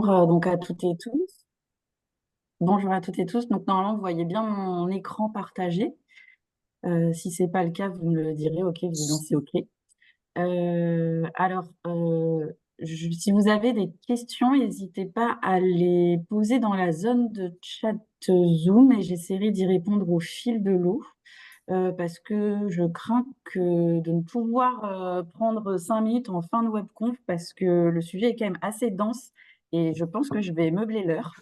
Donc à toutes et tous. Bonjour à toutes et tous. Donc normalement, vous voyez bien mon écran partagé. Si c'est pas le cas, vous me le direz. OK, visiblement c'est OK. Alors, si vous avez des questions, n'hésitez pas à les poser dans la zone de chat Zoom et j'essaierai d'y répondre au fil de l'eau. Parce que je crains de ne pouvoir prendre 5 minutes en fin de webconf parce que le sujet est quand même assez dense et je pense que je vais meubler l'heure.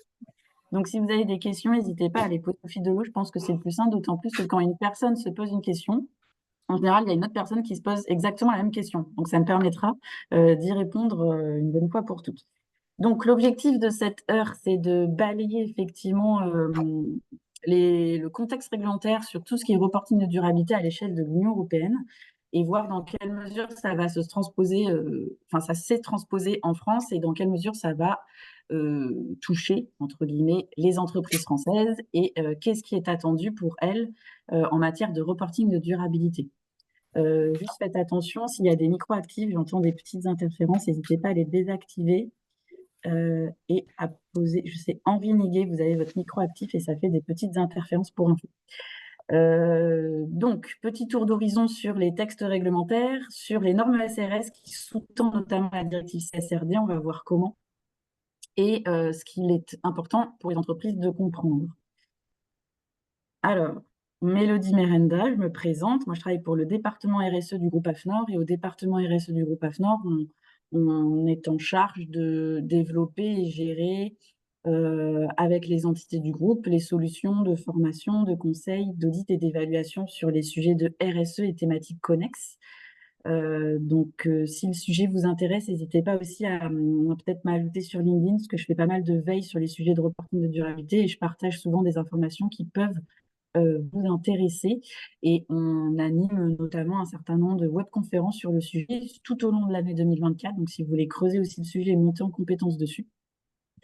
Donc, si vous avez des questions, n'hésitez pas à les poser au fil de l'eau. Je pense que c'est le plus simple, d'autant plus que quand une personne se pose une question, en général, il y a une autre personne qui se pose exactement la même question. Donc, ça me permettra d'y répondre une bonne fois pour toutes. Donc, l'objectif de cette heure, c'est de balayer effectivement le contexte réglementaire sur tout ce qui est reporting de durabilité à l'échelle de l'Union européenne et voir dans quelle mesure ça va se transposer, enfin, ça s'est transposé en France et dans quelle mesure ça va toucher, entre guillemets, les entreprises françaises et qu'est-ce qui est attendu pour elles en matière de reporting de durabilité. Juste faites attention, s'il y a des micro-actifs, j'entends des petites interférences, n'hésitez pas à les désactiver et à poser, je sais, Henri Niguet, vous avez votre micro actif et ça fait des petites interférences pour info. Donc, petit tour d'horizon sur les textes réglementaires, sur les normes SRS qui sous-tendent notamment la directive CSRD, on va voir comment, et ce qu'il est important pour les entreprises de comprendre. Alors, Mélodie Merenda, je me présente. Moi, je travaille pour le département RSE du groupe AFNOR. Et au département RSE du groupe AFNOR, on est en charge de développer et gérer avec les entités du groupe les solutions de formation, de conseil, d'audit et d'évaluation sur les sujets de RSE et thématiques connexes. Donc, si le sujet vous intéresse, n'hésitez pas aussi à peut-être m'ajouter sur LinkedIn, parce que je fais pas mal de veille sur les sujets de reporting de durabilité et je partage souvent des informations qui peuvent vous intéresser. Et on anime notamment un certain nombre de webconférences sur le sujet tout au long de l'année 2024. Donc, si vous voulez creuser aussi le sujet et monter en compétences dessus,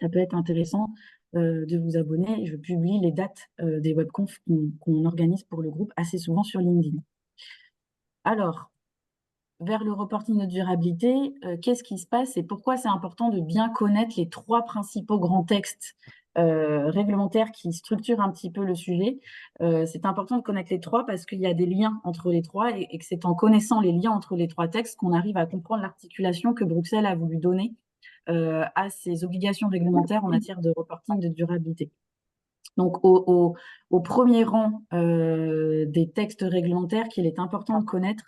ça peut être intéressant de vous abonner. Je publie les dates des webconf qu'on organise pour le groupe assez souvent sur LinkedIn. Alors, vers le reporting de durabilité, qu'est-ce qui se passe et pourquoi c'est important de bien connaître les trois principaux grands textes réglementaires qui structurent un petit peu le sujet. C'est important de connaître les trois parce qu'il y a des liens entre les trois et que c'est en connaissant les liens entre les trois textes qu'on arrive à comprendre l'articulation que Bruxelles a voulu donner à ses obligations réglementaires en matière de reporting de durabilité. Donc, au premier rang des textes réglementaires qu'il est important de connaître,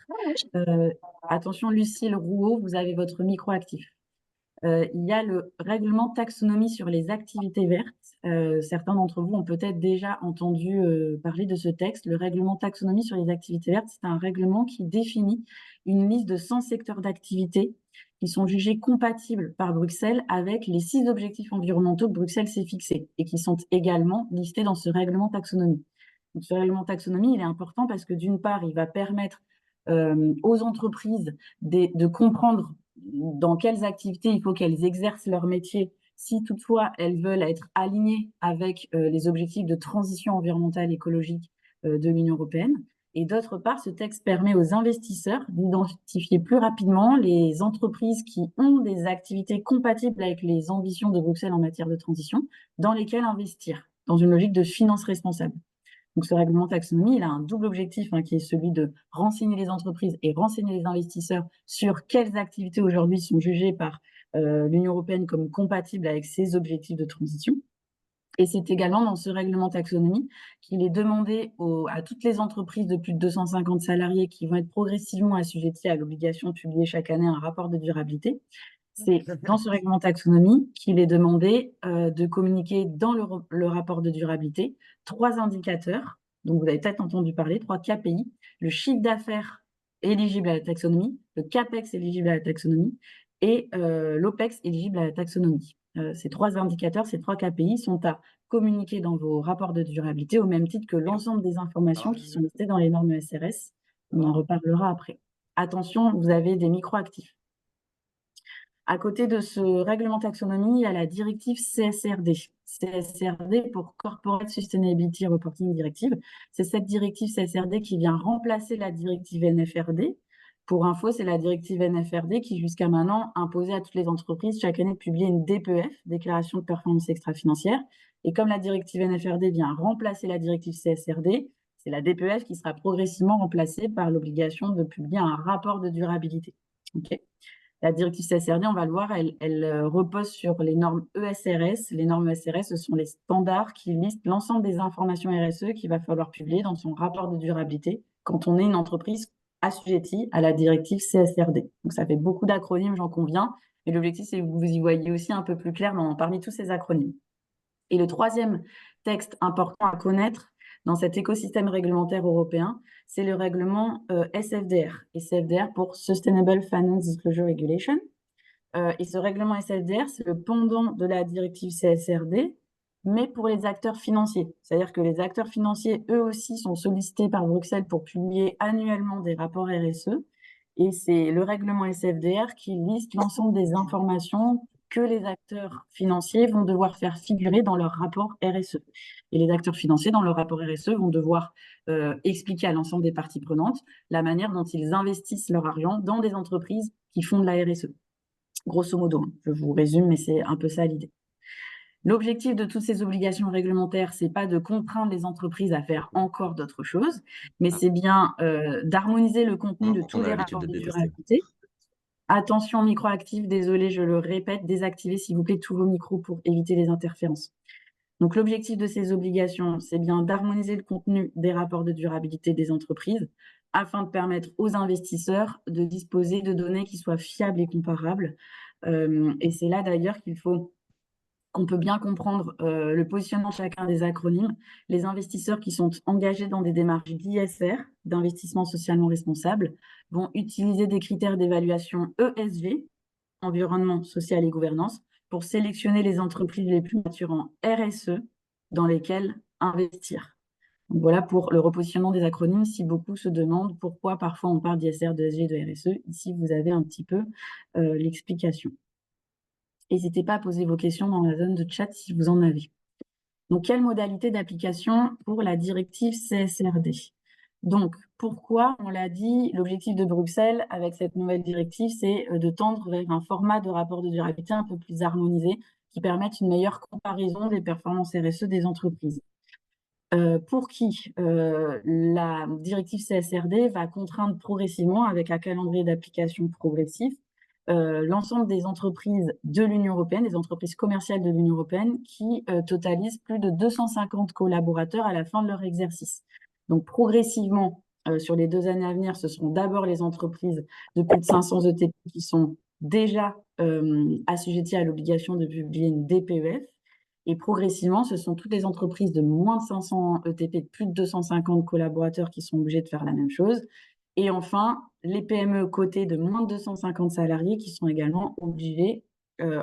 attention, Lucille Rouault, vous avez votre micro actif. Il y a le règlement taxonomie sur les activités vertes. Certains d'entre vous ont peut-être déjà entendu parler de ce texte. Le règlement taxonomie sur les activités vertes, c'est un règlement qui définit une liste de 100 secteurs d'activité qui sont jugés compatibles par Bruxelles avec les 6 objectifs environnementaux que Bruxelles s'est fixés et qui sont également listés dans ce règlement taxonomie. Donc, ce règlement taxonomie, il est important parce que d'une part, il va permettre aux entreprises de comprendre dans quelles activités il faut qu'elles exercent leur métier si toutefois elles veulent être alignées avec les objectifs de transition environnementale écologique de l'Union européenne. Et d'autre part, ce texte permet aux investisseurs d'identifier plus rapidement les entreprises qui ont des activités compatibles avec les ambitions de Bruxelles en matière de transition, dans lesquelles investir, dans une logique de finance responsable. Donc, ce règlement taxonomie, il a un double objectif qui est celui de renseigner les entreprises et renseigner les investisseurs sur quelles activités aujourd'hui sont jugées par l'Union européenne comme compatibles avec ses objectifs de transition. Et c'est également dans ce règlement taxonomie qu'il est demandé à toutes les entreprises de plus de 250 salariés qui vont être progressivement assujetties à l'obligation de publier chaque année un rapport de durabilité. C'est dans ce règlement taxonomie qu'il est demandé de communiquer dans le rapport de durabilité 3 indicateurs, dont vous avez peut-être entendu parler, 3 KPI, le chiffre d'affaires éligible à la taxonomie, le CAPEX éligible à la taxonomie et l'OPEX éligible à la taxonomie. Ces 3 indicateurs, ces 3 KPI sont à communiquer dans vos rapports de durabilité au même titre que l'ensemble des informations qui sont listées dans les normes SRS. On en reparlera après. Attention, vous avez des micro-actifs. À côté de ce règlement taxonomie, il y a la directive CSRD. CSRD pour Corporate Sustainability Reporting Directive. C'est cette directive CSRD qui vient remplacer la directive NFRD Pour info, c'est la directive NFRD qui, jusqu'à maintenant, imposait à toutes les entreprises chaque année de publier une DPEF, déclaration de performance extra-financière. Et comme la directive NFRD vient remplacer la directive CSRD, c'est la DPEF qui sera progressivement remplacée par l'obligation de publier un rapport de durabilité. Okay. La directive CSRD, on va le voir, elle repose sur les normes ESRS. Les normes ESRS, ce sont les standards qui listent l'ensemble des informations RSE qu'il va falloir publier dans son rapport de durabilité quand on est une entreprise assujettie à la directive CSRD. Donc, ça fait beaucoup d'acronymes, j'en conviens, mais l'objectif, c'est que vous y voyez aussi un peu plus clair parmi tous ces acronymes. Et le troisième texte important à connaître dans cet écosystème réglementaire européen, c'est le règlement SFDR. Et SFDR pour Sustainable Finance Disclosure Regulation. Et ce règlement SFDR, c'est le pendant de la directive CSRD, mais pour les acteurs financiers. C'est-à-dire que les acteurs financiers, eux aussi, sont sollicités par Bruxelles pour publier annuellement des rapports RSE. Et c'est le règlement SFDR qui liste l'ensemble des informations que les acteurs financiers vont devoir faire figurer dans leur rapport RSE. Et les acteurs financiers, dans leur rapport RSE, vont devoir expliquer à l'ensemble des parties prenantes la manière dont ils investissent leur argent dans des entreprises qui font de la RSE. Grosso modo, je vous résume, mais c'est un peu ça l'idée. L'objectif de toutes ces obligations réglementaires, c'est pas de contraindre les entreprises à faire encore d'autres choses, mais c'est bien d'harmoniser le contenu de tous les rapports de durabilité. Attention microactifs, désolé, je le répète, désactivez s'il vous plaît tous vos micros pour éviter les interférences. Donc l'objectif de ces obligations, c'est bien d'harmoniser le contenu des rapports de durabilité des entreprises afin de permettre aux investisseurs de disposer de données qui soient fiables et comparables. Et c'est là d'ailleurs qu'on peut bien comprendre le positionnement de chacun des acronymes. Les investisseurs qui sont engagés dans des démarches d'ISR, d'investissement socialement responsable, vont utiliser des critères d'évaluation ESG, environnement, social et gouvernance, pour sélectionner les entreprises les plus matures en RSE dans lesquelles investir. Donc voilà pour le repositionnement des acronymes. Si beaucoup se demandent pourquoi parfois on parle d'ISR, d'ESG, de RSE, ici vous avez un petit peu l'explication. N'hésitez pas à poser vos questions dans la zone de chat si vous en avez. Donc, quelle modalité d'application pour la directive CSRD? Donc, pourquoi, on l'a dit, l'objectif de Bruxelles avec cette nouvelle directive, c'est de tendre vers un format de rapport de durabilité un peu plus harmonisé qui permette une meilleure comparaison des performances RSE des entreprises. Pour qui la directive CSRD va contraindre progressivement, avec un calendrier d'application progressif, l'ensemble des entreprises de l'Union européenne, des entreprises commerciales de l'Union européenne qui totalisent plus de 250 collaborateurs à la fin de leur exercice. Donc progressivement, sur les 2 années à venir, ce seront d'abord les entreprises de plus de 500 ETP qui sont déjà assujetties à l'obligation de publier une DPEF. Et progressivement, ce sont toutes les entreprises de moins de 500 ETP, de plus de 250 collaborateurs qui sont obligées de faire la même chose. Et enfin, les PME cotées de moins de 250 salariés qui sont également obligées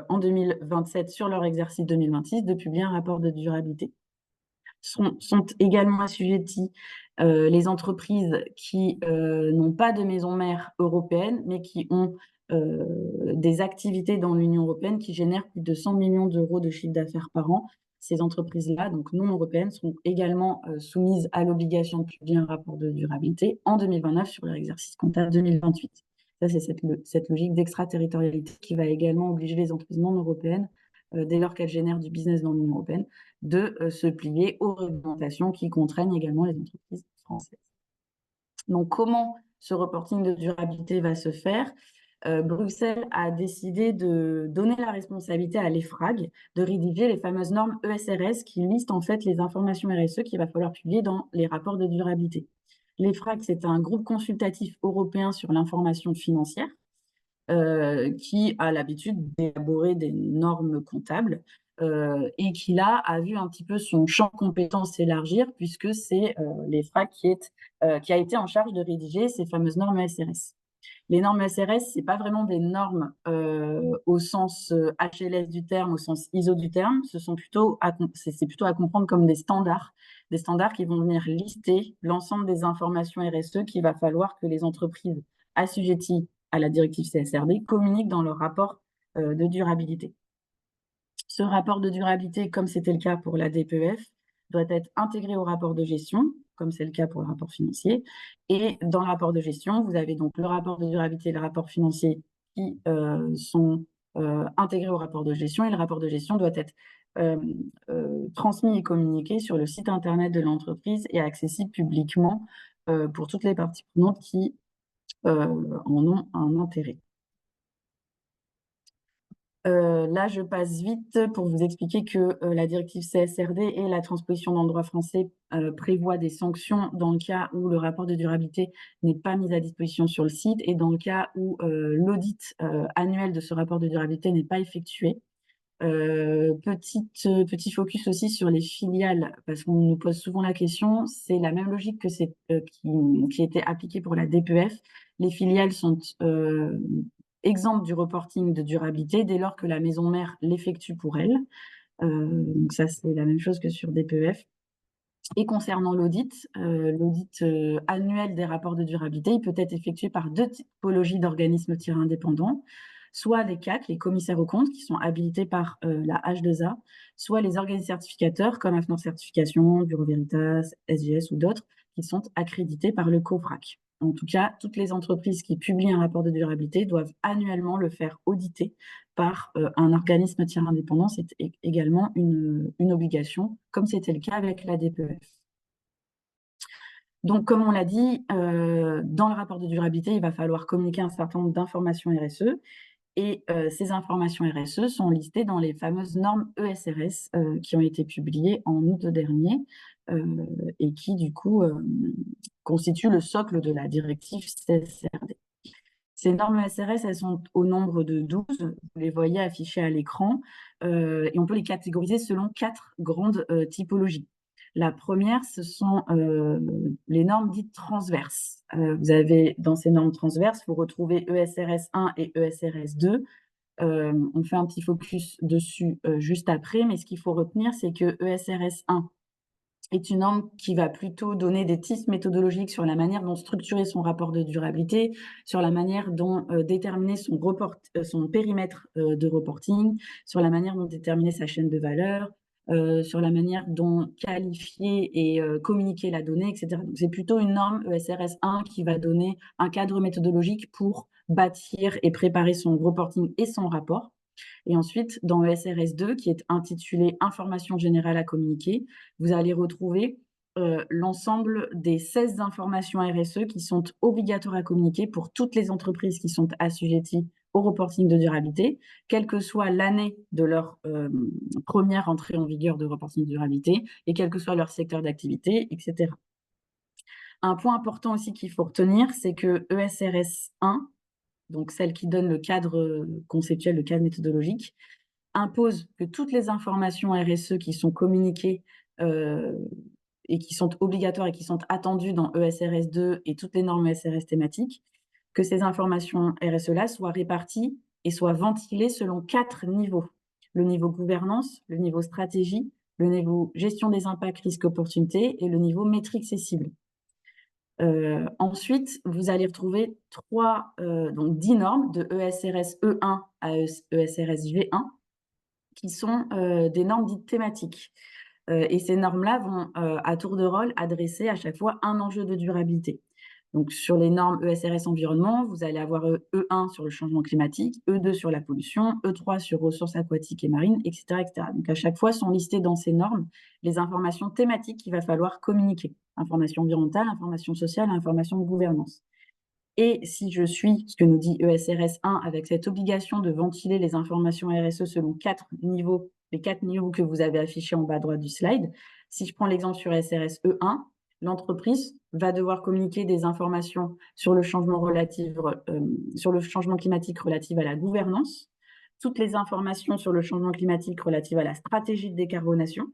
en 2027 sur leur exercice 2026 de publier un rapport de durabilité. Sont également assujetties les entreprises qui n'ont pas de maison mère européenne, mais qui ont des activités dans l'Union européenne qui génèrent plus de 100 millions d'euros de chiffre d'affaires par an. Ces entreprises-là, donc non européennes, sont également soumises à l'obligation de publier un rapport de durabilité en 2029 sur leur exercice comptable 2028. Ça, c'est cette logique d'extraterritorialité qui va également obliger les entreprises non européennes, dès lors qu'elles génèrent du business dans l'Union européenne, de se plier aux réglementations qui contraignent également les entreprises françaises. Donc, comment ce reporting de durabilité va se faire? Bruxelles a décidé de donner la responsabilité à l'EFRAG de rédiger les fameuses normes ESRS qui listent en fait les informations RSE qu'il va falloir publier dans les rapports de durabilité. L'EFRAG, c'est un groupe consultatif européen sur l'information financière qui a l'habitude d'élaborer des normes comptables et qui là a vu un petit peu son champ de compétences s'élargir puisque c'est l'EFRAG qui a été en charge de rédiger ces fameuses normes ESRS. Les normes SRS, ce n'est pas vraiment des normes au sens HLS du terme, au sens ISO du terme. C'est plutôt à comprendre comme des standards qui vont venir lister l'ensemble des informations RSE qu'il va falloir que les entreprises assujetties à la directive CSRD communiquent dans leur rapport de durabilité. Ce rapport de durabilité, comme c'était le cas pour la DPEF, doit être intégré au rapport de gestion comme c'est le cas pour le rapport financier. Et dans le rapport de gestion, vous avez donc le rapport de durabilité et le rapport financier qui sont intégrés au rapport de gestion, et le rapport de gestion doit être transmis et communiqué sur le site internet de l'entreprise et accessible publiquement pour toutes les parties prenantes qui en ont un intérêt. Là, je passe vite pour vous expliquer que la directive CSRD et la transposition dans le droit français prévoient des sanctions dans le cas où le rapport de durabilité n'est pas mis à disposition sur le site et dans le cas où l'audit annuel de ce rapport de durabilité n'est pas effectué. Petit focus aussi sur les filiales, parce qu'on nous pose souvent la question. C'est la même logique que qui était appliquée pour la DPF. Les filiales sont exemptes du reporting de durabilité dès lors que la maison mère l'effectue pour elle. Donc ça, c'est la même chose que sur DPF. Et concernant l'audit annuel des rapports de durabilité, il peut être effectué par deux typologies d'organismes indépendants, soit les CAC, les commissaires aux comptes, qui sont habilités par la H2A, soit les organismes certificateurs comme AFNOR Certification, Bureau Veritas, SGS ou d'autres, qui sont accrédités par le COFRAC. En tout cas, toutes les entreprises qui publient un rapport de durabilité doivent annuellement le faire auditer par un organisme tiers indépendant. C'est également une obligation, comme c'était le cas avec la DPEF. Donc, comme on l'a dit, dans le rapport de durabilité, il va falloir communiquer un certain nombre d'informations RSE. Et ces informations RSE sont listées dans les fameuses normes ESRS qui ont été publiées en août dernier et qui, du coup, constituent le socle de la directive CSRD. Ces normes ESRS, elles sont au nombre de 12. Vous les voyez affichées à l'écran. Et on peut les catégoriser selon 4 grandes typologies. La première, ce sont les normes dites transverses. Vous avez dans ces normes transverses, vous retrouvez ESRS 1 et ESRS 2. On fait un petit focus dessus juste après, mais ce qu'il faut retenir, c'est que ESRS 1 est une norme qui va plutôt donner des tips méthodologiques sur la manière dont structurer son rapport de durabilité, sur la manière dont déterminer son périmètre de reporting, sur la manière dont déterminer sa chaîne de valeur, sur la manière dont qualifier et communiquer la donnée, etc. Donc, c'est plutôt une norme ESRS 1 qui va donner un cadre méthodologique pour bâtir et préparer son reporting et son rapport. Et ensuite, dans le SRS 2, qui est intitulé Information générale à communiquer, vous allez retrouver l'ensemble des 16 informations RSE qui sont obligatoires à communiquer pour toutes les entreprises qui sont assujetties au reporting de durabilité, quelle que soit l'année de leur première entrée en vigueur de reporting de durabilité et quel que soit leur secteur d'activité, etc. Un point important aussi qu'il faut retenir, c'est que ESRS 1, donc celle qui donne le cadre conceptuel, le cadre méthodologique, impose que toutes les informations RSE qui sont communiquées et qui sont obligatoires et qui sont attendues dans ESRS 2 et toutes les normes ESRS thématiques, que ces informations RSE-là soient réparties et soient ventilées selon 4 niveaux. Le niveau gouvernance, le niveau stratégie, le niveau gestion des impacts, risques, opportunités et le niveau métriques et cibles. Ensuite, vous allez retrouver 10 normes de ESRS E1 à ESRS V1 qui sont des normes dites thématiques. Et ces normes-là vont à tour de rôle adresser à chaque fois un enjeu de durabilité. Donc, sur les normes ESRS environnement, vous allez avoir E1 sur le changement climatique, E2 sur la pollution, E3 sur ressources aquatiques et marines, etc., etc. Donc, à chaque fois, sont listées dans ces normes les informations thématiques qu'il va falloir communiquer. Information environnementale, information sociale, information de gouvernance. Et si je suis ce que nous dit ESRS 1 avec cette obligation de ventiler les informations RSE selon 4 niveaux, les 4 niveaux que vous avez affichés en bas à droite du slide, si je prends l'exemple sur SRS E1, l'entreprise va devoir communiquer des informations sur le changement climatique relative à la gouvernance, toutes les informations sur le changement climatique relatives à la stratégie de décarbonation,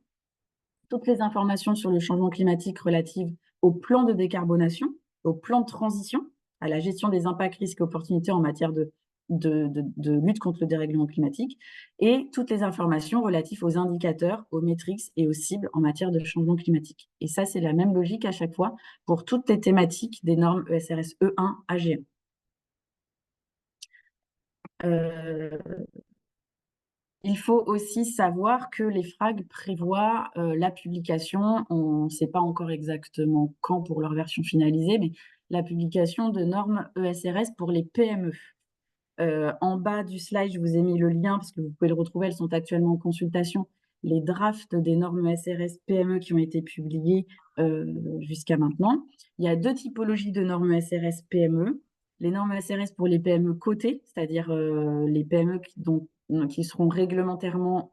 toutes les informations sur le changement climatique relatives au plan de décarbonation, au plan de transition, à la gestion des impacts, risques et opportunités en matière de lutte contre le dérèglement climatique, et toutes les informations relatives aux indicateurs, aux métriques et aux cibles en matière de changement climatique. Et ça, c'est la même logique à chaque fois pour toutes les thématiques des normes ESRS E1 AG1. Il faut aussi savoir que les FRAG prévoient la publication, on ne sait pas encore exactement quand pour leur version finalisée, mais la publication de normes ESRS pour les PME. En bas du slide, je vous ai mis le lien parce que vous pouvez le retrouver, elles sont actuellement en consultation. Les drafts des normes ESRS PME qui ont été publiées jusqu'à maintenant. Il y a deux typologies de normes ESRS PME. Les normes ESRS pour les PME cotées, c'est-à-dire les PME qui seront réglementairement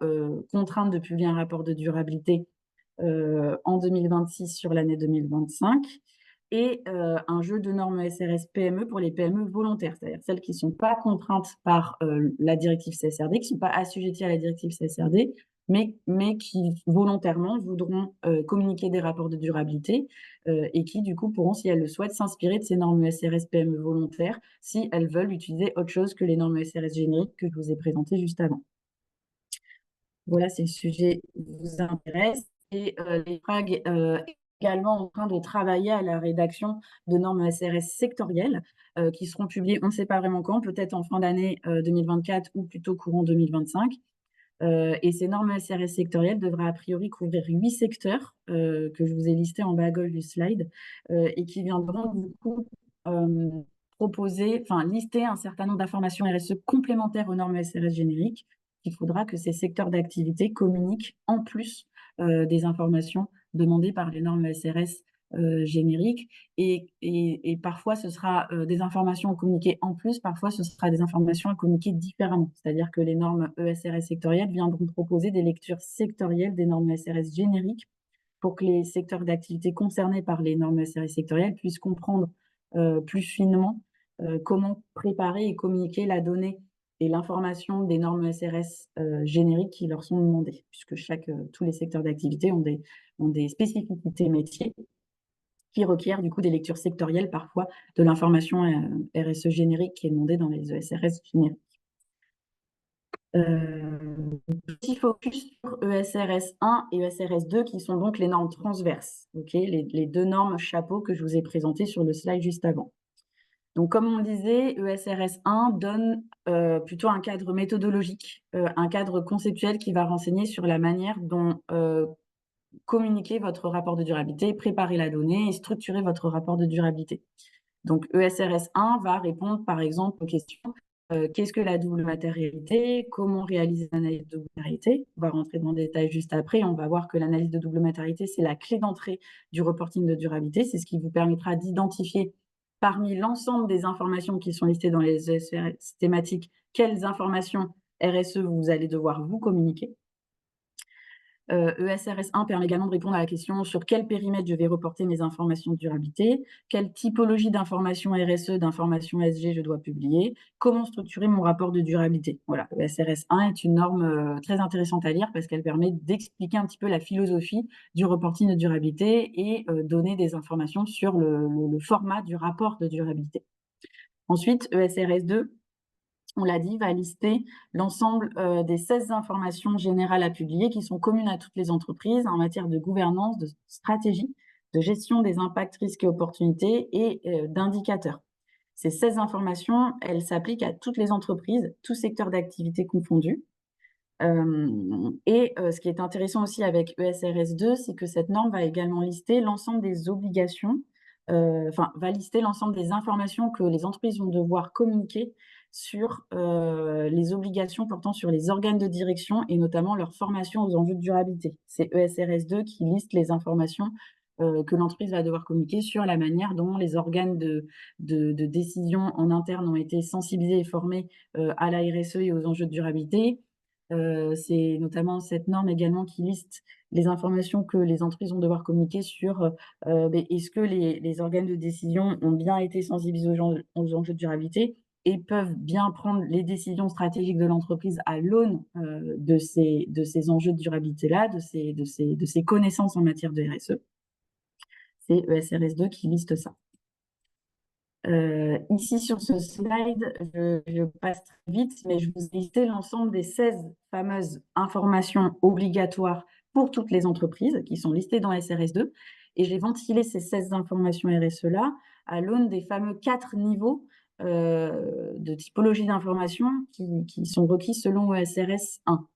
contraintes de publier un rapport de durabilité en 2026 sur l'année 2025 et un jeu de normes SRS PME pour les PME volontaires, c'est-à-dire celles qui ne sont pas contraintes par la directive CSRD, qui ne sont pas assujetties à la directive CSRD, mais qui volontairement voudront communiquer des rapports de durabilité et qui, du coup, pourront, si elles le souhaitent, s'inspirer de ces normes SRS PME volontaires si elles veulent utiliser autre chose que les normes SRS génériques que je vous ai présentées juste avant. Voilà, si le sujet vous intéresse. Et les FRAG également en train de travailler à la rédaction de normes SRS sectorielles qui seront publiées, on ne sait pas vraiment quand, peut-être en fin d'année 2024 ou plutôt courant 2025. Et ces normes SRS sectorielles devraient a priori couvrir 8 secteurs que je vous ai listés en bas à gauche du slide et qui viendront du coup lister un certain nombre d'informations RSE complémentaires aux normes SRS génériques. Il faudra que ces secteurs d'activité communiquent en plus des informations demandées par les normes SRS génériques et parfois ce sera des informations à communiquer en plus, parfois ce sera des informations à communiquer différemment. C'est-à-dire que les normes ESRS sectorielles viendront proposer des lectures sectorielles des normes ESRS génériques pour que les secteurs d'activité concernés par les normes ESRS sectorielles puissent comprendre plus finement comment préparer et communiquer la donnée et l'information des normes ESRS génériques qui leur sont demandées, puisque tous les secteurs d'activité ont des spécificités métiers qui requièrent du coup des lectures sectorielles parfois de l'information RSE générique qui est demandée dans les ESRS génériques. Petit focus sur ESRS 1 et ESRS 2 qui sont donc les normes transverses, les deux normes chapeaux que je vous ai présentées sur le slide juste avant. Donc, comme on le disait, ESRS 1 donne plutôt un cadre méthodologique, un cadre conceptuel qui va renseigner sur la manière dont communiquer votre rapport de durabilité, préparer la donnée et structurer votre rapport de durabilité. Donc, ESRS 1 va répondre, par exemple, aux questions qu'est-ce que la double matérialité? Comment réaliser l'analyse de double matérialité? On va rentrer dans le détail juste après. On va voir que l'analyse de double matérialité, c'est la clé d'entrée du reporting de durabilité. C'est ce qui vous permettra d'identifier parmi l'ensemble des informations qui sont listées dans les ESRS thématiques, quelles informations RSE vous allez devoir vous communiquer. ESRS 1 permet également de répondre à la question sur quel périmètre je vais reporter mes informations de durabilité, quelle typologie d'informations RSE, d'informations SG je dois publier, comment structurer mon rapport de durabilité. Voilà, ESRS 1 est une norme très intéressante à lire parce qu'elle permet d'expliquer un petit peu la philosophie du reporting de durabilité et donner des informations sur le format du rapport de durabilité. Ensuite, ESRS 2, on l'a dit, va lister l'ensemble des 16 informations générales à publier qui sont communes à toutes les entreprises en matière de gouvernance, de stratégie, de gestion des impacts, risques et opportunités et d'indicateurs. Ces 16 informations, elles s'appliquent à toutes les entreprises, tous secteurs d'activité confondus. Ce qui est intéressant aussi avec ESRS 2, c'est que cette norme va également lister l'ensemble des obligations, va lister l'ensemble des informations que les entreprises vont devoir communiquer sur les obligations portant sur les organes de direction et notamment leur formation aux enjeux de durabilité. C'est ESRS 2 qui liste les informations que l'entreprise va devoir communiquer sur la manière dont les organes de décision en interne ont été sensibilisés et formés à la RSE et aux enjeux de durabilité. C'est notamment cette norme également qui liste les informations que les entreprises vont devoir communiquer sur est-ce que les organes de décision ont bien été sensibilisés aux enjeux de durabilité et peuvent bien prendre les décisions stratégiques de l'entreprise à l'aune de ces enjeux de durabilité-là, de ces connaissances en matière de RSE. C'est ESRS 2 qui liste ça. Ici, sur ce slide, je passe très vite, mais je vous ai listé l'ensemble des 16 fameuses informations obligatoires pour toutes les entreprises qui sont listées dans SRS 2. Et j'ai ventilé ces 16 informations RSE-là à l'aune des fameux 4 niveaux de typologie d'information qui sont requis selon SRS 1.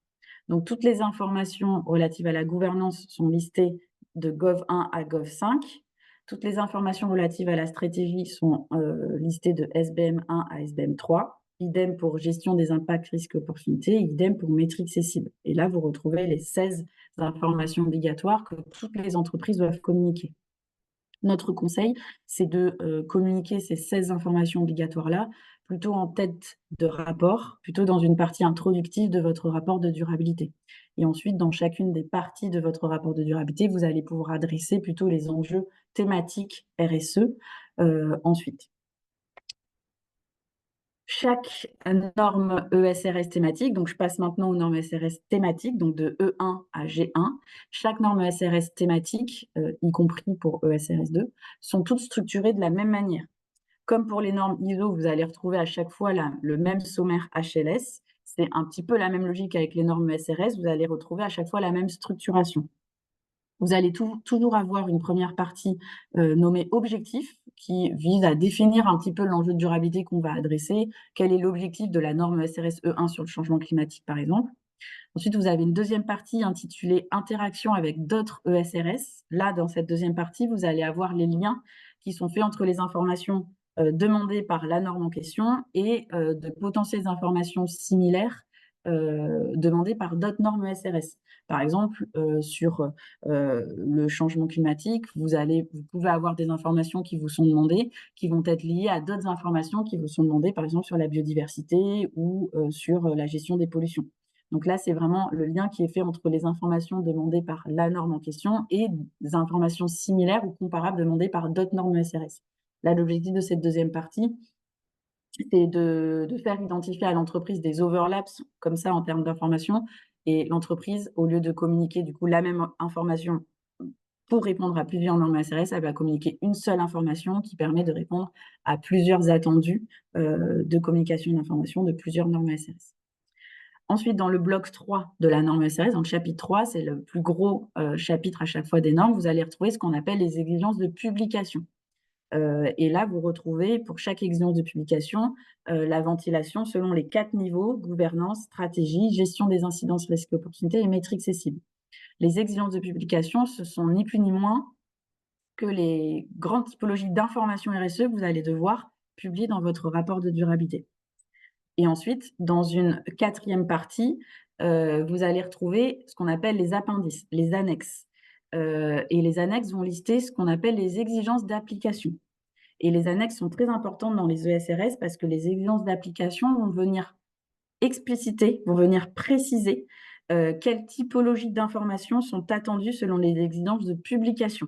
Donc, toutes les informations relatives à la gouvernance sont listées de Gov 1 à Gov 5. Toutes les informations relatives à la stratégie sont listées de SBM 1 à SBM 3. Idem pour gestion des impacts, risques, opportunités. Idem pour métriques et cibles. Et là, vous retrouvez les 16 informations obligatoires que toutes les entreprises doivent communiquer. Notre conseil, c'est de communiquer ces 16 informations obligatoires-là plutôt en tête de rapport, plutôt dans une partie introductive de votre rapport de durabilité. Et ensuite, dans chacune des parties de votre rapport de durabilité, vous allez pouvoir adresser plutôt les enjeux thématiques RSE ensuite. Chaque norme ESRS thématique, donc je passe maintenant aux normes ESRS thématiques, donc de E1 à G1. Chaque norme ESRS thématique, y compris pour ESRS 2, sont toutes structurées de la même manière. Comme pour les normes ISO, vous allez retrouver à chaque fois le même sommaire HLS. C'est un petit peu la même logique avec les normes ESRS. Vous allez retrouver à chaque fois la même structuration. Vous allez toujours avoir une première partie nommée objectif, qui vise à définir un petit peu l'enjeu de durabilité qu'on va adresser, quel est l'objectif de la norme SRS E1 sur le changement climatique, par exemple. Ensuite, vous avez une deuxième partie intitulée Interaction avec d'autres ESRS. Là, dans cette deuxième partie, vous allez avoir les liens qui sont faits entre les informations demandées par la norme en question et de potentielles informations similaires demandées par d'autres normes ESRS. Par exemple, sur le changement climatique, vous pouvez avoir des informations qui vous sont demandées, qui vont être liées à d'autres informations qui vous sont demandées, par exemple sur la biodiversité ou sur la gestion des pollutions. Donc là, c'est vraiment le lien qui est fait entre les informations demandées par la norme en question et des informations similaires ou comparables demandées par d'autres normes ESRS. Là, l'objectif de cette deuxième partie, c'est de faire identifier à l'entreprise des overlaps comme ça en termes d'informations. Et l'entreprise, au lieu de communiquer du coup la même information pour répondre à plusieurs normes ESRS, elle va communiquer une seule information qui permet de répondre à plusieurs attendus de communication d'informations de plusieurs normes ESRS. Ensuite, dans le bloc 3 de la norme ESRS, dans le chapitre 3, c'est le plus gros chapitre à chaque fois des normes, vous allez retrouver ce qu'on appelle les exigences de publication. Et là, vous retrouvez pour chaque exigence de publication la ventilation selon les 4 niveaux, gouvernance, stratégie, gestion des incidences, risques et opportunités et métriques et cibles. Les exigences de publication, ce sont ni plus ni moins que les grandes typologies d'informations RSE que vous allez devoir publier dans votre rapport de durabilité. Et ensuite, dans une quatrième partie, vous allez retrouver ce qu'on appelle les appendices, les annexes. Et les annexes vont lister ce qu'on appelle les exigences d'application. Et les annexes sont très importantes dans les ESRS parce que les exigences d'application vont venir expliciter, vont venir préciser quelles typologies d'informations sont attendues selon les exigences de publication.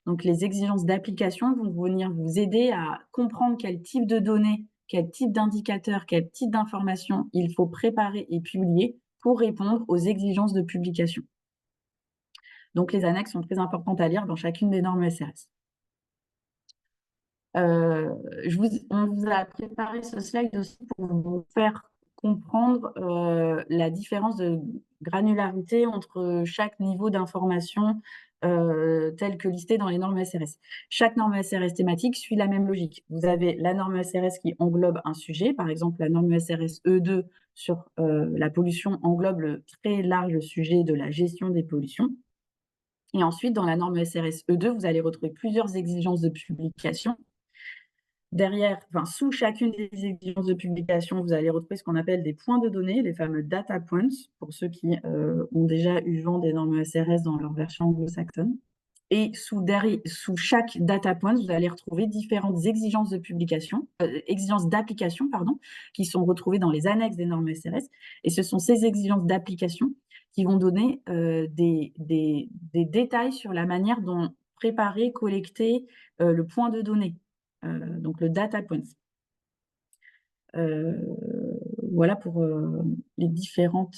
Donc, les exigences d'application vont venir vous aider à comprendre quel type de données, quel type d'indicateur, quel type d'information il faut préparer et publier pour répondre aux exigences de publication. Donc, les annexes sont très importantes à lire dans chacune des normes ESRS. On vous a préparé ce slide aussi pour vous faire comprendre la différence de granularité entre chaque niveau d'information tel que listé dans les normes SRS. Chaque norme SRS thématique suit la même logique. Vous avez la norme SRS qui englobe un sujet, par exemple la norme SRS E2 sur la pollution englobe le très large sujet de la gestion des pollutions. Et ensuite, dans la norme SRS E2, vous allez retrouver plusieurs exigences de publication. Derrière, sous chacune des exigences de publication, vous allez retrouver ce qu'on appelle des points de données, les fameux data points, pour ceux qui ont déjà eu vent des normes SRS dans leur version anglo-saxonne. Et sous chaque data point, vous allez retrouver différentes exigences de publication, exigences d'application, pardon, qui sont retrouvées dans les annexes des normes SRS. Et ce sont ces exigences d'application qui vont donner des détails sur la manière dont préparer, collecter le point de données. Donc le data points. Voilà pour les différents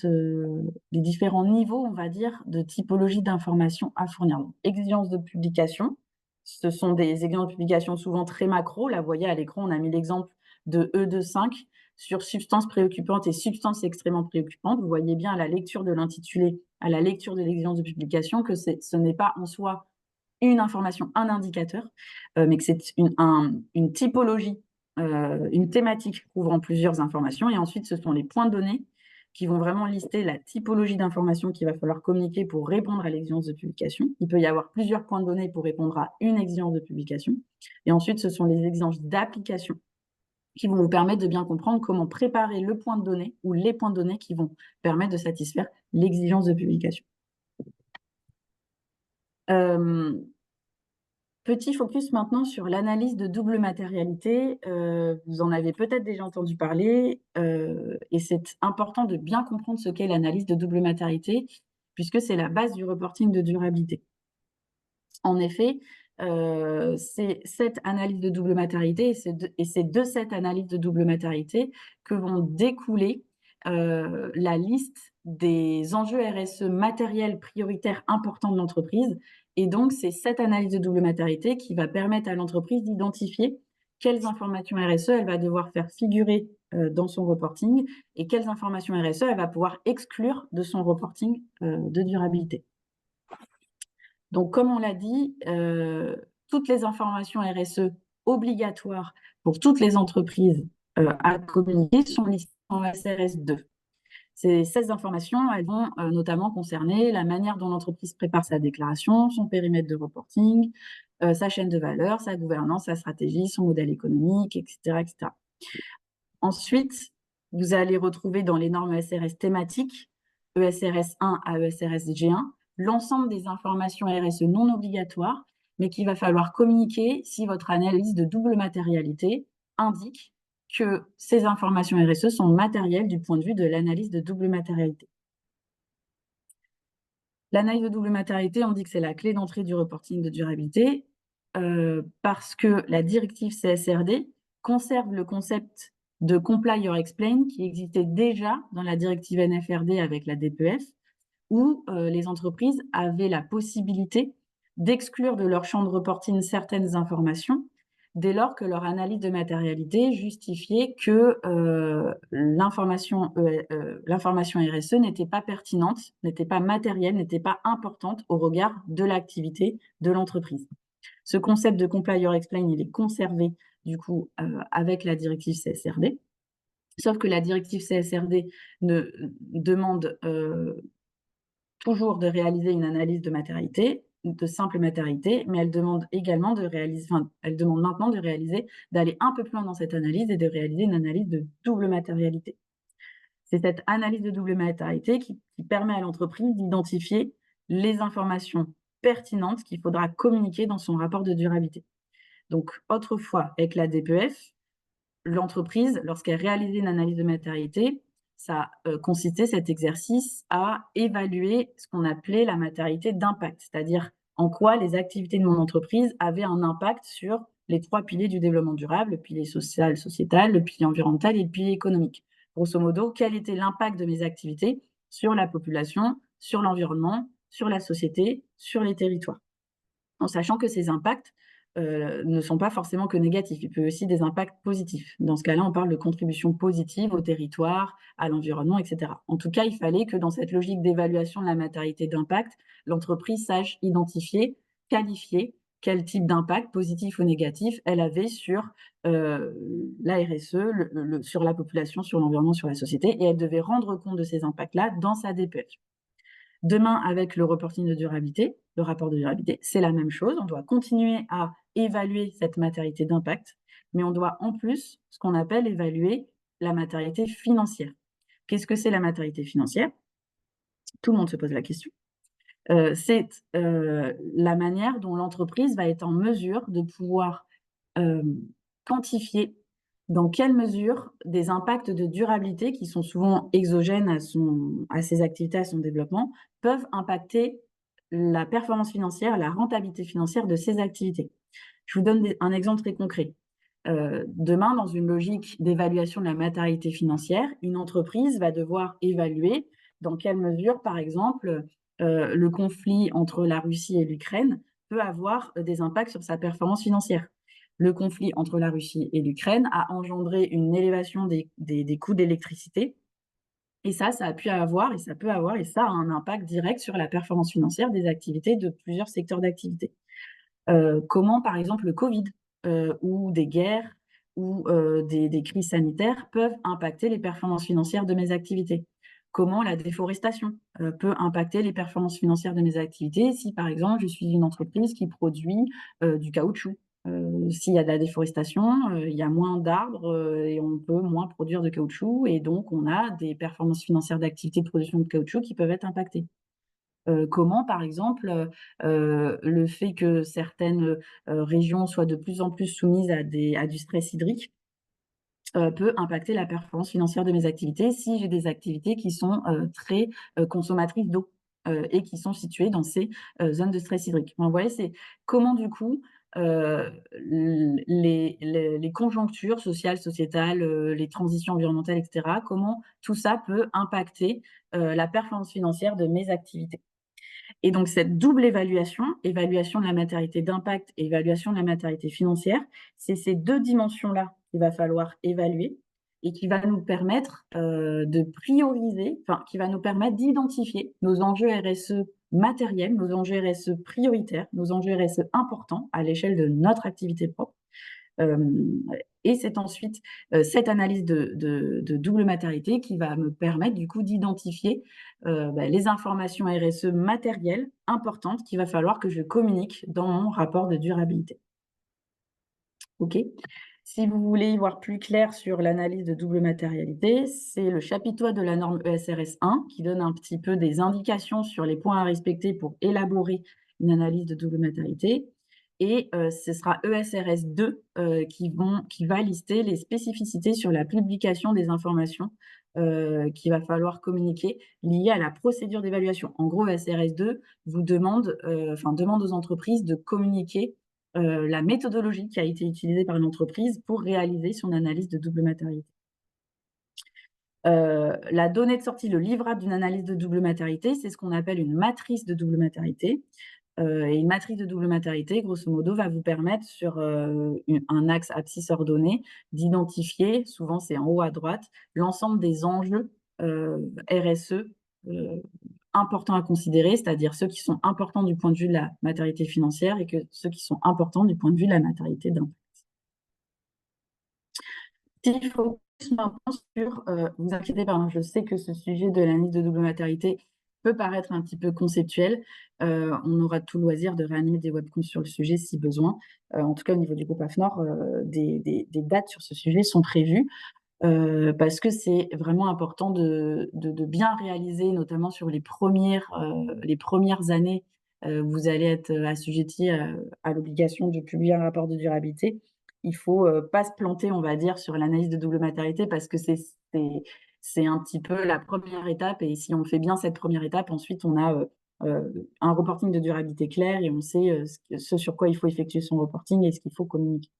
niveaux, on va dire, de typologie d'information à fournir. Donc, exigences de publication, ce sont des exigences de publication souvent très macro. Là, vous voyez à l'écran, on a mis l'exemple de E25 sur substances préoccupantes et substances extrêmement préoccupantes. Vous voyez bien à la lecture de l'intitulé, à la lecture de l'exigence de publication, que ce n'est pas en soi une information, un indicateur, mais que c'est une typologie, une thématique couvrant plusieurs informations. Et ensuite, ce sont les points de données qui vont vraiment lister la typologie d'informations qu'il va falloir communiquer pour répondre à l'exigence de publication. Il peut y avoir plusieurs points de données pour répondre à une exigence de publication. Et ensuite, ce sont les exigences d'application qui vont vous permettre de bien comprendre comment préparer le point de données ou les points de données qui vont permettre de satisfaire l'exigence de publication. Petit focus maintenant sur l'analyse de double matérialité. Vous en avez peut-être déjà entendu parler, et c'est important de bien comprendre ce qu'est l'analyse de double matérialité, puisque c'est la base du reporting de durabilité. En effet, c'est cette analyse de double matérialité et c'est de cette analyse de double matérialité que vont découler la liste des enjeux RSE matériels prioritaires importants de l'entreprise. Et donc, c'est cette analyse de double matérialité qui va permettre à l'entreprise d'identifier quelles informations RSE elle va devoir faire figurer dans son reporting et quelles informations RSE elle va pouvoir exclure de son reporting de durabilité. Donc, comme on l'a dit, toutes les informations RSE obligatoires pour toutes les entreprises à communiquer sont listées en SRS 2. Ces informations, elles vont notamment concerner la manière dont l'entreprise prépare sa déclaration, son périmètre de reporting, sa chaîne de valeur, sa gouvernance, sa stratégie, son modèle économique, etc., etc. Ensuite, vous allez retrouver dans les normes SRS thématiques, ESRS 1 à ESRS G1, l'ensemble des informations RSE non obligatoires, mais qu'il va falloir communiquer si votre analyse de double matérialité indique que ces informations RSE sont matérielles du point de vue de l'analyse de double matérialité. L'analyse de double matérialité, on dit que c'est la clé d'entrée du reporting de durabilité parce que la directive CSRD conserve le concept de comply or explain qui existait déjà dans la directive NFRD avec la DPF, où les entreprises avaient la possibilité d'exclure de leur champ de reporting certaines informations dès lors que leur analyse de matérialité justifiait que l'information RSE n'était pas pertinente, n'était pas matérielle, n'était pas importante au regard de l'activité de l'entreprise. Ce concept de comply or explain, il est conservé du coup avec la directive CSRD, sauf que la directive CSRD ne demande toujours de réaliser une analyse de matérialité, de simple matérialité, mais elle demande également de réaliser, enfin, elle demande maintenant de réaliser, d'aller un peu plus loin dans cette analyse et de réaliser une analyse de double matérialité. C'est cette analyse de double matérialité qui permet à l'entreprise d'identifier les informations pertinentes qu'il faudra communiquer dans son rapport de durabilité. Donc, autrefois, avec la DPF, l'entreprise, lorsqu'elle réalisait une analyse de matérialité, ça consistait cet exercice à évaluer ce qu'on appelait la matérialité d'impact, c'est-à-dire en quoi les activités de mon entreprise avaient un impact sur les 3 piliers du développement durable, le pilier social, sociétal, le pilier environnemental et le pilier économique. Grosso modo, quel était l'impact de mes activités sur la population, sur l'environnement, sur la société, sur les territoires. En sachant que ces impacts ne sont pas forcément que négatifs. Il peut aussi avoir des impacts positifs. Dans ce cas-là, on parle de contribution positive au territoire, à l'environnement, etc. En tout cas, il fallait que dans cette logique d'évaluation de la matérialité d'impact, l'entreprise sache identifier, qualifier quel type d'impact, positif ou négatif, elle avait sur la RSE, sur la population, sur l'environnement, sur la société, et elle devait rendre compte de ces impacts-là dans sa DPF. Demain, avec le reporting de durabilité, le rapport de durabilité, c'est la même chose. On doit continuer à évaluer cette matérialité d'impact, mais on doit en plus, ce qu'on appelle évaluer la matérialité financière. Qu'est-ce que c'est la matérialité financière? Tout le monde se pose la question. C'est la manière dont l'entreprise va être en mesure de pouvoir quantifier dans quelle mesure des impacts de durabilité, qui sont souvent exogènes à ses activités, à son développement, peuvent impacter la performance financière, la rentabilité financière de ses activités. Je vous donne un exemple très concret. Demain, dans une logique d'évaluation de la matérialité financière, une entreprise va devoir évaluer dans quelle mesure, par exemple, le conflit entre la Russie et l'Ukraine peut avoir des impacts sur sa performance financière. Le conflit entre la Russie et l'Ukraine a engendré une élévation des coûts d'électricité. Et ça a pu avoir, et ça peut avoir, et ça a un impact direct sur la performance financière des activités de plusieurs secteurs d'activité. Comment, par exemple, le Covid ou des guerres ou des crises sanitaires peuvent impacter les performances financières de mes activités. comment la déforestation peut impacter les performances financières de mes activités si, par exemple, je suis une entreprise qui produit du caoutchouc. S'il y a de la déforestation, il y a moins d'arbres et on peut moins produire de caoutchouc et donc on a des performances financières d'activité de production de caoutchouc qui peuvent être impactées. Comment, par exemple, le fait que certaines régions soient de plus en plus soumises à du stress hydrique peut impacter la performance financière de mes activités si j'ai des activités qui sont très consommatrices d'eau et qui sont situées dans ces zones de stress hydrique. Donc, vous voyez, c'est comment du coup les conjonctures sociales, sociétales, les transitions environnementales, etc., comment tout ça peut impacter la performance financière de mes activités. Et donc, cette double évaluation, évaluation de la matérialité d'impact et évaluation de la matérialité financière, c'est ces deux dimensions-là qu'il va falloir évaluer et qui va nous permettre de prioriser, enfin, qui va nous permettre d'identifier nos enjeux RSE matériels, nos enjeux RSE prioritaires, nos enjeux RSE importants à l'échelle de notre activité propre. Et c'est ensuite cette analyse de double matérialité qui va me permettre du coup d'identifier les informations RSE matérielles importantes qu'il va falloir que je communique dans mon rapport de durabilité. OK. Si vous voulez y voir plus clair sur l'analyse de double matérialité, c'est le chapitre de la norme ESRS 1 qui donne un petit peu des indications sur les points à respecter pour élaborer une analyse de double matérialité. Et ce sera ESRS 2 qui va lister les spécificités sur la publication des informations qu'il va falloir communiquer liées à la procédure d'évaluation. En gros, ESRS 2 vous demande aux entreprises de communiquer la méthodologie qui a été utilisée par l'entreprise pour réaliser son analyse de double matérialité. La donnée de sortie, le livrable d'une analyse de double matérialité, c'est ce qu'on appelle une matrice de double matérialité. Et une matrice de double matérialité, grosso modo, va vous permettre sur un axe abscisse ordonné d'identifier, souvent c'est en haut à droite, l'ensemble des enjeux RSE importants à considérer, c'est-à-dire ceux qui sont importants du point de vue de la matérialité financière et que ceux qui sont importants du point de vue de la matérialité d'impact. S'il faut maintenant sur, vous inquiétez pas, hein, je sais que ce sujet de l'analyse de double matérialité peut paraître un petit peu conceptuel. On aura tout loisir de réanimer des webconf sur le sujet si besoin. En tout cas, au niveau du groupe AFNOR, des dates sur ce sujet sont prévues. Parce que c'est vraiment important de bien réaliser, notamment sur les premières années, vous allez être assujettis à l'obligation de publier un rapport de durabilité. Il faut pas se planter, on va dire, sur l'analyse de double matérialité parce que c'est un petit peu la première étape et si on fait bien cette première étape, ensuite on a un reporting de durabilité clair et on sait ce sur quoi il faut effectuer son reporting et ce qu'il faut communiquer.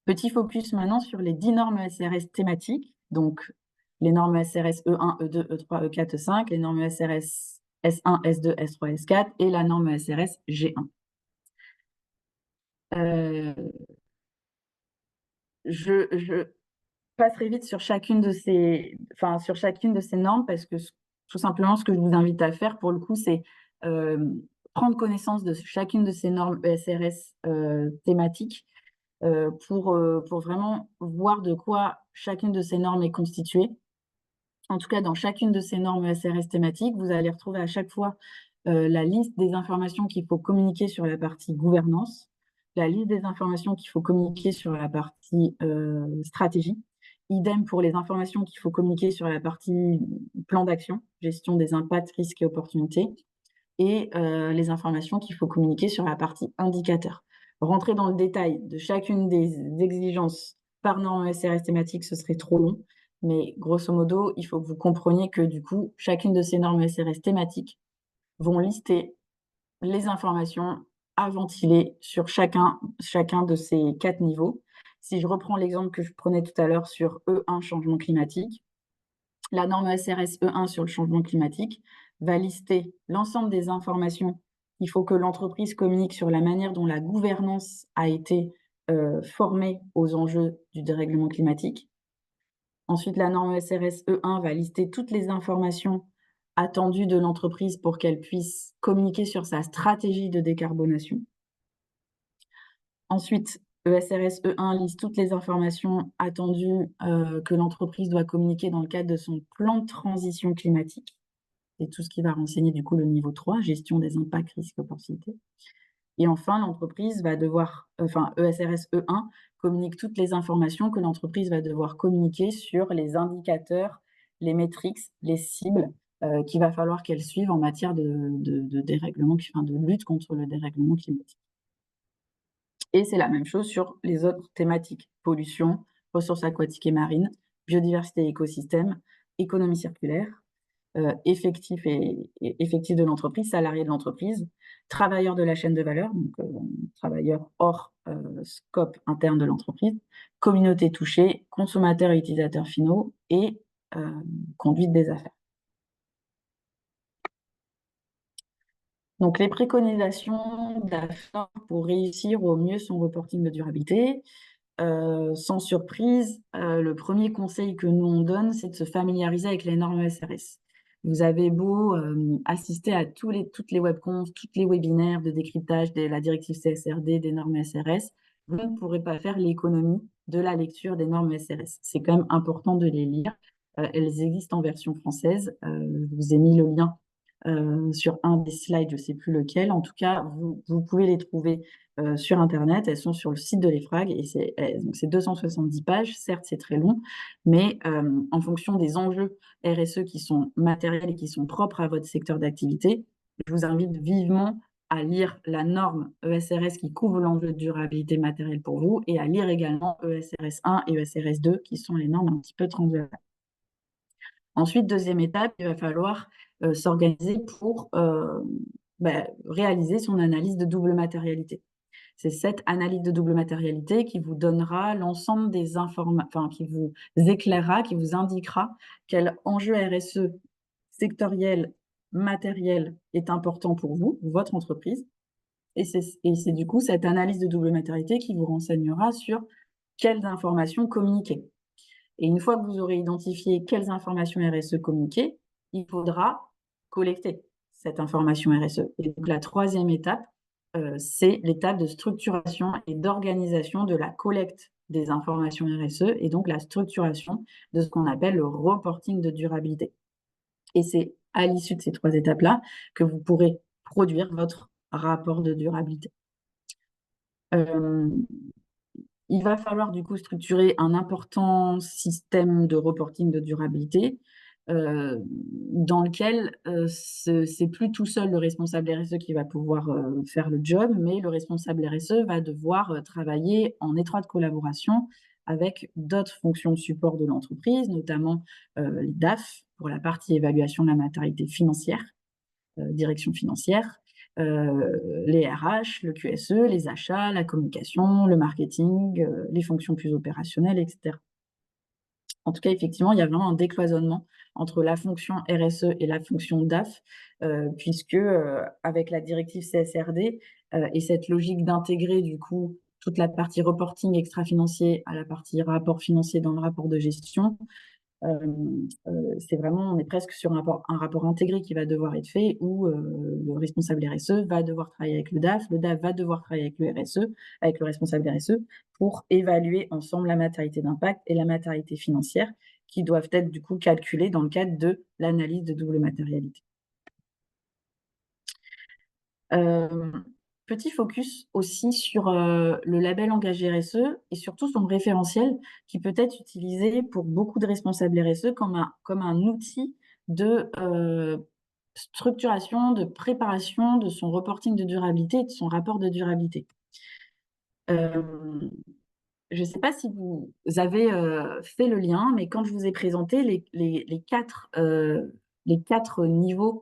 Petit focus maintenant sur les 10 normes ESRS thématiques, donc les normes ESRS E1, E2, E3, E4, E5, les normes ESRS S1, S2, S3, S4 et la norme ESRS G1. Je passerai vite sur chacune de ces normes parce que tout simplement ce que je vous invite à faire pour le coup, c'est prendre connaissance de chacune de ces normes ESRS thématiques pour vraiment voir de quoi chacune de ces normes est constituée. En tout cas, dans chacune de ces normes ESRS thématiques, vous allez retrouver à chaque fois la liste des informations qu'il faut communiquer sur la partie gouvernance, la liste des informations qu'il faut communiquer sur la partie stratégie. Idem pour les informations qu'il faut communiquer sur la partie plan d'action, gestion des impacts, risques et opportunités, et les informations qu'il faut communiquer sur la partie indicateurs. Rentrer dans le détail de chacune des exigences par norme ESRS thématique, ce serait trop long. Mais grosso modo, il faut que vous compreniez que du coup, chacune de ces normes ESRS thématiques vont lister les informations à ventiler sur chacun de ces 4 niveaux. Si je reprends l'exemple que je prenais tout à l'heure sur E1, changement climatique, la norme ESRS E1 sur le changement climatique va lister l'ensemble des informations qu'il faut que l'entreprise communique sur la manière dont la gouvernance a été formée aux enjeux du dérèglement climatique. Ensuite, la norme ESRS E1 va lister toutes les informations attendues de l'entreprise pour qu'elle puisse communiquer sur sa stratégie de décarbonation. Ensuite, ESRS E1 liste toutes les informations attendues que l'entreprise doit communiquer dans le cadre de son plan de transition climatique. C'est tout ce qui va renseigner du coup le niveau 3, gestion des impacts, risques, opportunités. Et enfin, l'entreprise va devoir, ESRS E1 communique toutes les informations que l'entreprise va devoir communiquer sur les indicateurs, les métriques, les cibles qu'il va falloir qu'elle suive en matière de dérèglement, de lutte contre le dérèglement climatique. Et c'est la même chose sur les autres thématiques: pollution, ressources aquatiques et marines, biodiversité et écosystèmes, économie circulaire, effectifs de l'entreprise, salariés de l'entreprise, travailleurs de la chaîne de valeur, donc travailleurs hors scope interne de l'entreprise, communautés touchées, consommateurs et utilisateurs finaux et conduite des affaires. Donc les préconisations d'AFNOR pour réussir au mieux son reporting de durabilité. Sans surprise, le premier conseil que nous on donne, c'est de se familiariser avec les normes ESRS. Vous avez beau assister à toutes les webconf, tous les webinaires de décryptage de la directive CSRD, des normes ESRS, vous ne pourrez pas faire l'économie de la lecture des normes ESRS. C'est quand même important de les lire. Elles existent en version française. Je vous ai mis le lien sur un des slides, je ne sais plus lequel. En tout cas, vous pouvez les trouver sur Internet. Elles sont sur le site de l'EFRAG et c'est 270 pages. Certes, c'est très long, mais en fonction des enjeux RSE qui sont matériels et qui sont propres à votre secteur d'activité, je vous invite vivement à lire la norme ESRS qui couvre l'enjeu de durabilité matérielle pour vous et à lire également ESRS 1 et ESRS 2 qui sont les normes un petit peu transversales. Ensuite, deuxième étape, il va falloir s'organiser pour réaliser son analyse de double matérialité. C'est cette analyse de double matérialité qui vous donnera l'ensemble des informations, qui vous éclairera, qui vous indiquera quel enjeu RSE sectoriel, matériel est important pour vous, votre entreprise. Et c'est du coup cette analyse de double matérialité qui vous renseignera sur quelles informations communiquer. Et une fois que vous aurez identifié quelles informations RSE communiquer, il faudra collecter cette information RSE. Et donc la troisième étape, c'est l'étape de structuration et d'organisation de la collecte des informations RSE et donc la structuration de ce qu'on appelle le reporting de durabilité. Et c'est à l'issue de ces trois étapes-là que vous pourrez produire votre rapport de durabilité. Il va falloir du coup structurer un important système de reporting de durabilité dans lequel c'est plus tout seul le responsable RSE qui va pouvoir faire le job, mais le responsable RSE va devoir travailler en étroite collaboration avec d'autres fonctions de support de l'entreprise, notamment les DAF pour la partie évaluation de la matérialité financière, direction financière, les RH, le QSE, les achats, la communication, le marketing, les fonctions plus opérationnelles, etc. En tout cas, effectivement, il y a vraiment un décloisonnement entre la fonction RSE et la fonction DAF, puisque avec la directive CSRD et cette logique d'intégrer du coup toute la partie reporting extra-financier à la partie rapport financier dans le rapport de gestion, c'est vraiment, on est presque sur un rapport intégré qui va devoir être fait où le responsable RSE va devoir travailler avec le DAF va devoir travailler avec le RSE, avec le responsable RSE, pour évaluer ensemble la matérialité d'impact et la matérialité financière qui doivent être du coup calculées dans le cadre de l'analyse de double matérialité. Petit focus aussi sur le label engagé RSE et surtout son référentiel qui peut être utilisé pour beaucoup de responsables RSE comme un outil de structuration, de préparation de son reporting de durabilité et de son rapport de durabilité. Je ne sais pas si vous avez fait le lien, mais quand je vous ai présenté les quatre niveaux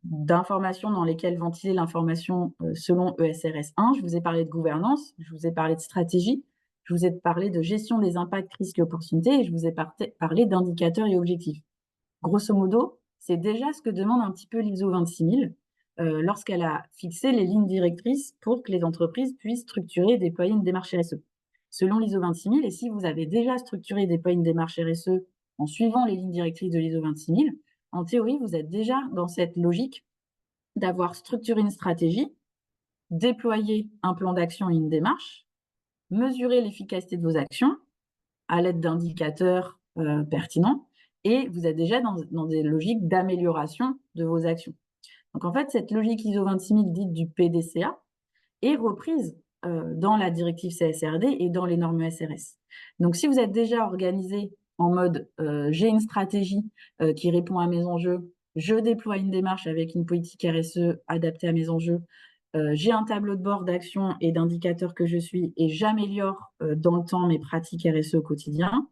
d'informations dans lesquelles ventiler l'information selon ESRS 1. Je vous ai parlé de gouvernance, je vous ai parlé de stratégie, je vous ai parlé de gestion des impacts, risques et opportunités, et je vous ai parlé d'indicateurs et objectifs. Grosso modo, c'est déjà ce que demande un petit peu l'ISO 26000 lorsqu'elle a fixé les lignes directrices pour que les entreprises puissent structurer et déployer une démarche RSE. Selon l'ISO 26000, et si vous avez déjà structuré et déployé une démarche RSE en suivant les lignes directrices de l'ISO 26000, en théorie, vous êtes déjà dans cette logique d'avoir structuré une stratégie déployer un plan d'action et une démarche, mesurer l'efficacité de vos actions à l'aide d'indicateurs pertinents, et vous êtes déjà dans des logiques d'amélioration de vos actions. Donc en fait, cette logique ISO 26000 dite du PDCA est reprise dans la directive CSRD et dans les normes SRS. Donc si vous êtes déjà organisé en mode j'ai une stratégie qui répond à mes enjeux, je déploie une démarche avec une politique RSE adaptée à mes enjeux, j'ai un tableau de bord d'actions et d'indicateurs que je suis et j'améliore dans le temps mes pratiques RSE au quotidien,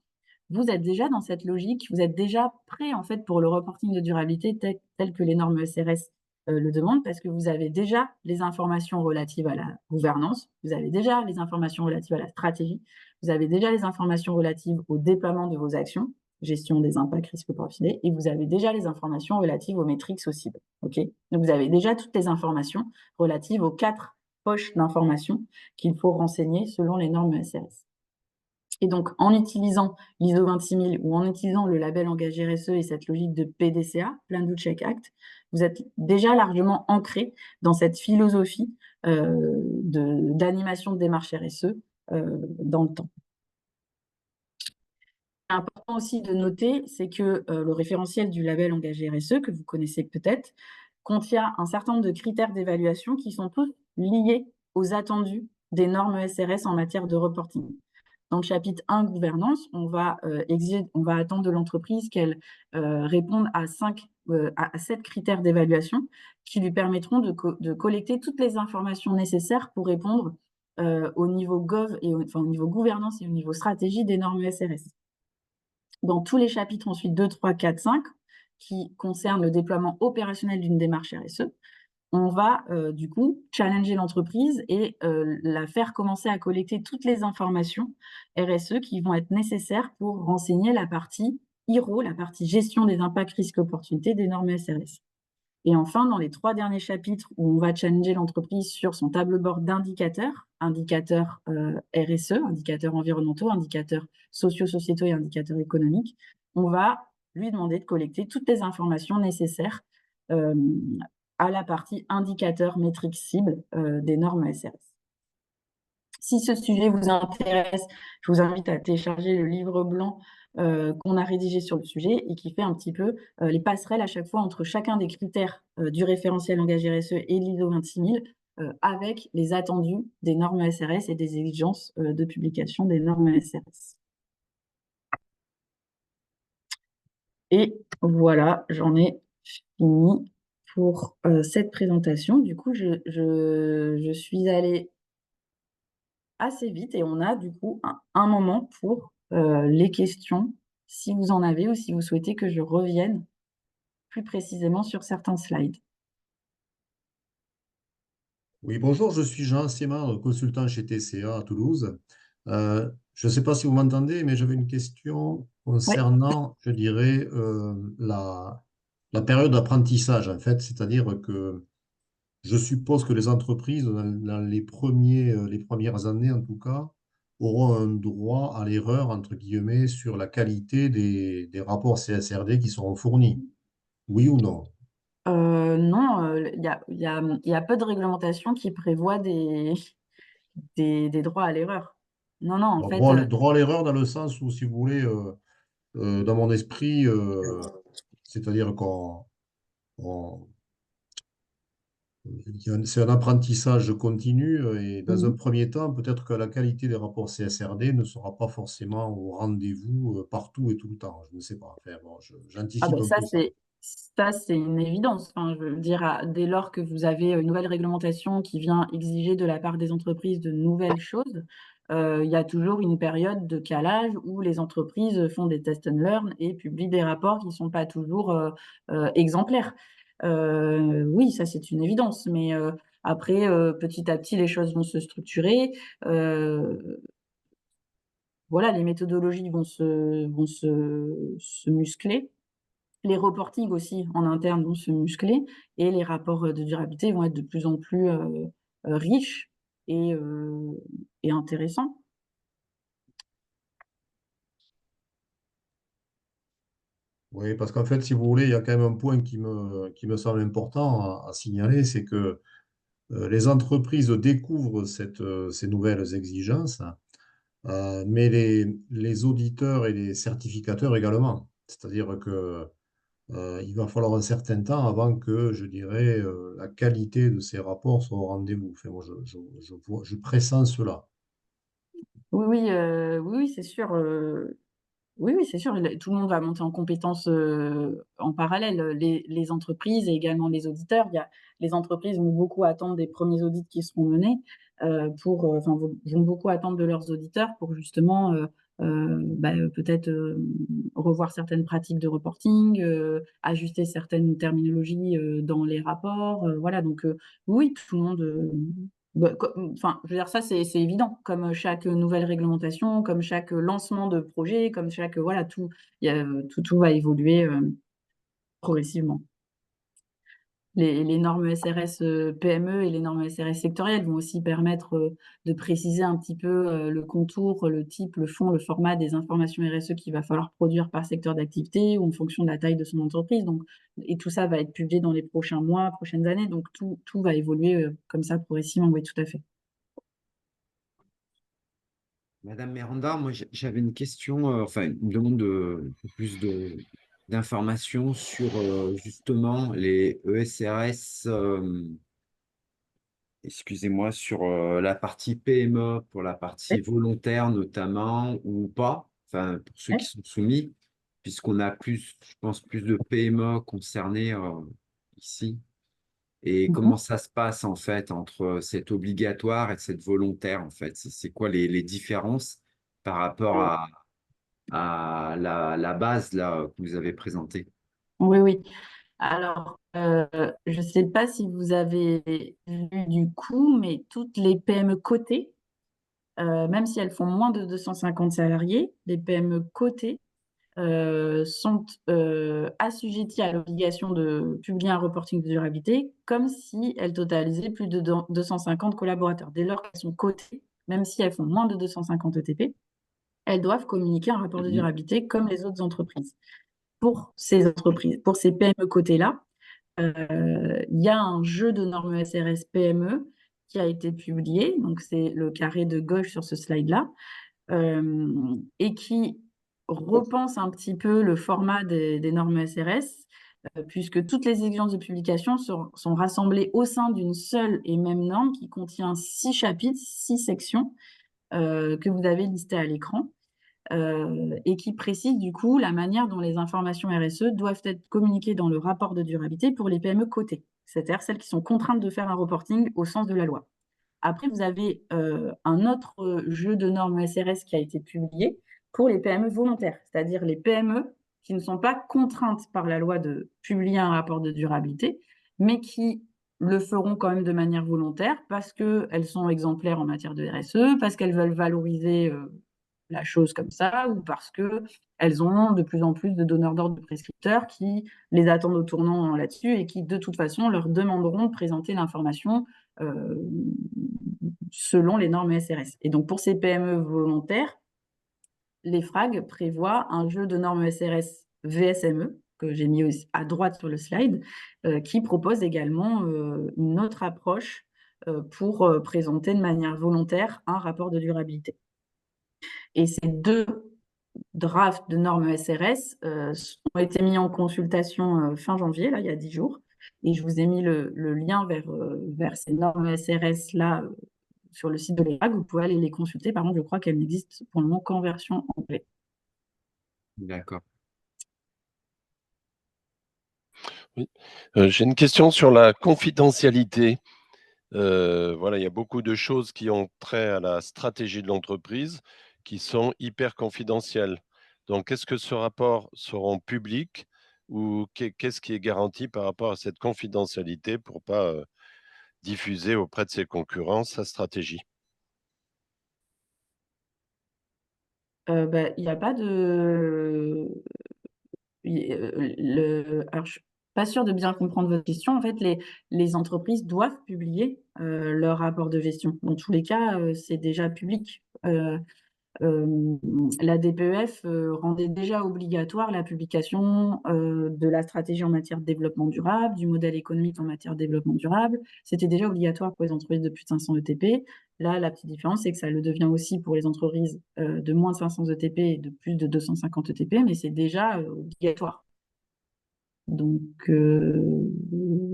vous êtes déjà dans cette logique, vous êtes déjà prêt en fait pour le reporting de durabilité tel que les normes SRS le demandent, parce que vous avez déjà les informations relatives à la gouvernance, vous avez déjà les informations relatives à la stratégie, vous avez déjà les informations relatives au déploiement de vos actions, gestion des impacts risques profilés, et vous avez déjà les informations relatives aux métriques aux cibles. Okay, donc vous avez déjà toutes les informations relatives aux 4 poches d'informations qu'il faut renseigner selon les normes SRS. Et donc, en utilisant l'ISO 26000 ou en utilisant le label engagé RSE et cette logique de PDCA, Plan Do Check Act, vous êtes déjà largement ancré dans cette philosophie d'animation de démarche RSE dans le temps. Important aussi de noter, c'est que le référentiel du label engagé RSE, que vous connaissez peut-être, contient un certain nombre de critères d'évaluation qui sont tous liés aux attendus des normes SRS en matière de reporting. Dans le chapitre 1, gouvernance, on va attendre de l'entreprise qu'elle réponde à 7 critères d'évaluation qui lui permettront de collecter toutes les informations nécessaires pour répondre au niveau gov et au niveau gouvernance et au niveau stratégie des normes SRS. Dans tous les chapitres ensuite 2, 3, 4, 5, qui concernent le déploiement opérationnel d'une démarche RSE, on va du coup challenger l'entreprise et la faire commencer à collecter toutes les informations RSE qui vont être nécessaires pour renseigner la partie IRO, la partie gestion des impacts, risques, opportunités des normes SRS. Et enfin, dans les 3 derniers chapitres où on va challenger l'entreprise sur son tableau de bord d'indicateurs, indicateurs RSE, indicateurs environnementaux, indicateurs socio-sociétaux et indicateurs économiques, on va lui demander de collecter toutes les informations nécessaires à la partie indicateurs métriques cibles des normes SRS. Si ce sujet vous intéresse, je vous invite à télécharger le livre blanc qu'on a rédigé sur le sujet et qui fait un petit peu les passerelles à chaque fois entre chacun des critères du référentiel engagé RSE et l'ISO 26000 avec les attendus des normes SRS et des exigences de publication des normes SRS. Et voilà, j'en ai fini pour cette présentation. Du coup, je suis allée assez vite et on a du coup un moment pour les questions, si vous en avez ou si vous souhaitez que je revienne plus précisément sur certains slides. Oui, bonjour, je suis Jean Siemar, consultant chez TCA à Toulouse. Je ne sais pas si vous m'entendez, mais j'avais une question Oui, concernant, je dirais, la période d'apprentissage, en fait. C'est-à-dire que je suppose que les entreprises, dans les premières années en tout cas, auront un droit à l'erreur, entre guillemets, sur la qualité des rapports CSRD qui seront fournis. Oui ou non? non, il y a peu de réglementation qui prévoit des droits à l'erreur. Non, non, en Alors, fait, droit à l'erreur dans le sens où, si vous voulez, dans mon esprit, c'est-à-dire on- c'est un apprentissage continu et dans un mhm. premier temps, peut-être que la qualité des rapports CSRD ne sera pas forcément au rendez-vous partout et tout le temps. Je ne sais pas. Enfin, bon, Ah j'anticipe ben un peu ça. ça, c'est une évidence. Enfin, je veux dire, dès lors que vous avez une nouvelle réglementation qui vient exiger de la part des entreprises de nouvelles choses, il y a toujours une période de calage où les entreprises font des test and learn et publient des rapports qui ne sont pas toujours exemplaires. Oui, ça, c'est une évidence. Mais après, petit à petit, les choses vont se structurer. Voilà, les méthodologies vont se muscler. Les reportings aussi en interne vont se muscler et les rapports de durabilité vont être de plus en plus riches et, euh, et intéressants. Oui, parce qu'en fait, si vous voulez, il y a quand même un point qui me semble important à signaler, c'est que Les entreprises découvrent ces nouvelles exigences, mais les auditeurs et les certificateurs également. C'est-à-dire que il va falloir un certain temps avant que, je dirais, la qualité de ces rapports soit au rendez-vous. Enfin, moi, je pressens cela. Oui, oui, oui, oui, c'est sûr. Oui, oui, c'est sûr. Tout le monde va monter en compétences en parallèle. Les entreprises et également les auditeurs. Les entreprises vont beaucoup attendre des premiers audits qui seront menés enfin, vont beaucoup attendre de leurs auditeurs pour justement peut-être revoir certaines pratiques de reporting, ajuster certaines terminologies dans les rapports. Voilà, donc oui, tout le monde. Enfin, je veux dire, ça, c'est évident. Comme chaque nouvelle réglementation, comme chaque lancement de projet, comme chaque, voilà, tout va évoluer progressivement. Les normes SRS PME et les normes SRS sectorielles vont aussi permettre de préciser un petit peu le contour, le type, le fond, le format des informations RSE qu'il va falloir produire par secteur d'activité ou en fonction de la taille de son entreprise. Donc, et tout ça va être publié dans les prochains mois, prochaines années. Donc, tout va évoluer comme ça progressivement. Oui, tout à fait. Madame Miranda, moi j'avais une question, enfin une demande de plus d'informations sur justement les ESRS, excusez-moi, sur la partie PME, pour la partie Oui. volontaire notamment ou pas, enfin pour ceux qui Ouais. sont soumis, puisqu'on a plus, je pense, plus de PME concernés ici. Et comment Mhm. ça se passe en fait entre cette obligatoire et cette volontaire en fait? C'est quoi les différences par rapport à la base là que vous avez présentée? Oui, oui. Alors, je ne sais pas si vous avez vu du coup, mais toutes les PME cotées, même si elles font moins de 250 salariés, les PME cotées sont assujetties à l'obligation de publier un reporting de durabilité comme si elles totalisaient plus de 250 collaborateurs. Dès lors qu'elles sont cotées, même si elles font moins de 250 ETP, elles doivent communiquer un rapport de Mhm. durabilité comme les autres entreprises. Pour ces entreprises, pour ces PME cotées-là, il y a un jeu de normes SRS PME qui a été publié, donc c'est le carré de gauche sur ce slide-là, et qui repense un petit peu le format des normes SRS, puisque toutes les exigences de publication sont rassemblées au sein d'une seule et même norme qui contient 6 chapitres, 6 sections que vous avez listées à l'écran et qui précise du coup la manière dont les informations RSE doivent être communiquées dans le rapport de durabilité pour les PME cotées, c'est-à-dire celles qui sont contraintes de faire un reporting au sens de la loi. Après, vous avez un autre jeu de normes SRS qui a été publié pour les PME volontaires, c'est-à-dire les PME qui ne sont pas contraintes par la loi de publier un rapport de durabilité, mais qui le feront quand même de manière volontaire parce qu'elles sont exemplaires en matière de RSE, parce qu'elles veulent valoriser la chose comme ça, ou parce qu'elles ont de plus en plus de donneurs d'ordre de prescripteurs qui les attendent au tournant là-dessus et qui, de toute façon, leur demanderont de présenter l'information euh, selon les normes SRS. Et donc, pour ces PME volontaires, les FRAG prévoient un jeu de normes SRS VSME, que j'ai mis aussi à droite sur le slide, qui propose également une autre approche pour présenter de manière volontaire un rapport de durabilité. Et ces deux drafts de normes SRS ont été mis en consultation fin janvier, là, il y a 10 jours. Et je vous ai mis le lien vers ces normes SRS-là sur le site de l'ERAG. Vous pouvez aller les consulter. Par contre, je crois qu'elles n'existent pour le moment qu'en version anglaise. D'accord. Oui. J'ai une question sur la confidentialité. Voilà, il y a beaucoup de choses qui ont trait à la stratégie de l'entreprise qui sont hyper confidentielles. Donc, est-ce que ce rapport sera public ou qu'est-ce qui est garanti par rapport à cette confidentialité pour pas diffuser auprès de ses concurrents sa stratégie? Il n'y a pas de... Alors, je suis pas sûre de bien comprendre votre question. En fait, les entreprises doivent publier leur rapport de gestion. Dans tous les cas, c'est déjà public. La DPEF rendait déjà obligatoire la publication de la stratégie en matière de développement durable, du modèle économique en matière de développement durable. C'était déjà obligatoire pour les entreprises de plus de 500 ETP. Là, la petite différence, c'est que ça le devient aussi pour les entreprises de moins de 500 ETP et de plus de 250 ETP, mais c'est déjà obligatoire. Donc, je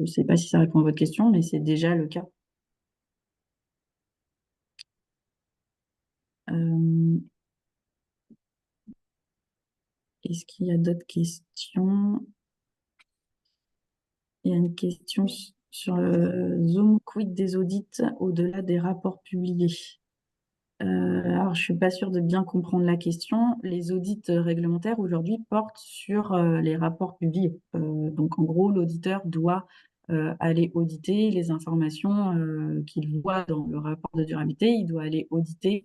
ne sais pas si ça répond à votre question, mais c'est déjà le cas. Est-ce qu'il y a d'autres questions? Il y a une question sur Zoom, quid des audits au-delà des rapports publiés? Alors, je ne suis pas sûre de bien comprendre la question. Les audits réglementaires aujourd'hui portent sur les rapports publiés. Donc, en gros, l'auditeur doit aller auditer les informations qu'il voit dans le rapport de durabilité. Il doit aller auditer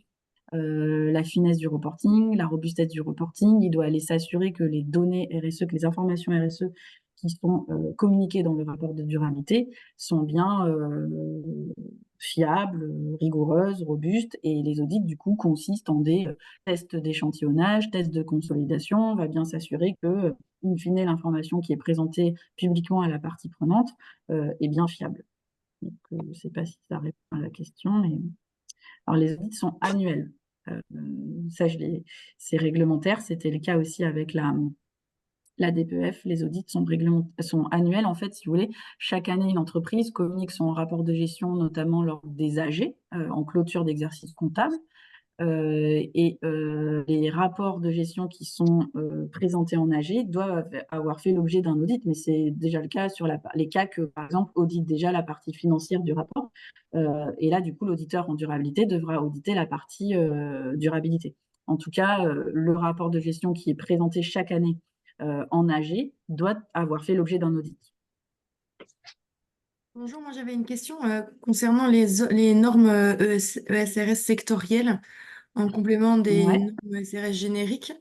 la finesse du reporting, la robustesse du reporting. Il doit aller s'assurer que les données RSE, que les informations RSE qui sont communiquées dans le rapport de durabilité sont bien fiables, rigoureuses, robustes. Et les audits, du coup, consistent en des tests d'échantillonnage, tests de consolidation. On va bien s'assurer que, in fine, l'information qui est présentée publiquement à la partie prenante est bien fiable. Donc, je ne sais pas si ça répond à la question, mais... Alors, les audits sont annuels. Ça, c'est réglementaire. C'était le cas aussi avec la DPEF. Les audits sont annuels. En fait, si vous voulez, chaque année, une entreprise communique son rapport de gestion, notamment lors des AG, en clôture d'exercice comptable. Et les rapports de gestion qui sont présentés en AG doivent avoir fait l'objet d'un audit, mais c'est déjà le cas sur les cas que, par exemple, audite déjà la partie financière du rapport. Et là, du coup, l'auditeur en durabilité devra auditer la partie durabilité. En tout cas, le rapport de gestion qui est présenté chaque année en AG doit avoir fait l'objet d'un audit. Bonjour, moi j'avais une question concernant les normes ESRS sectorielles en complément des Ouais. normes ESRS génériques.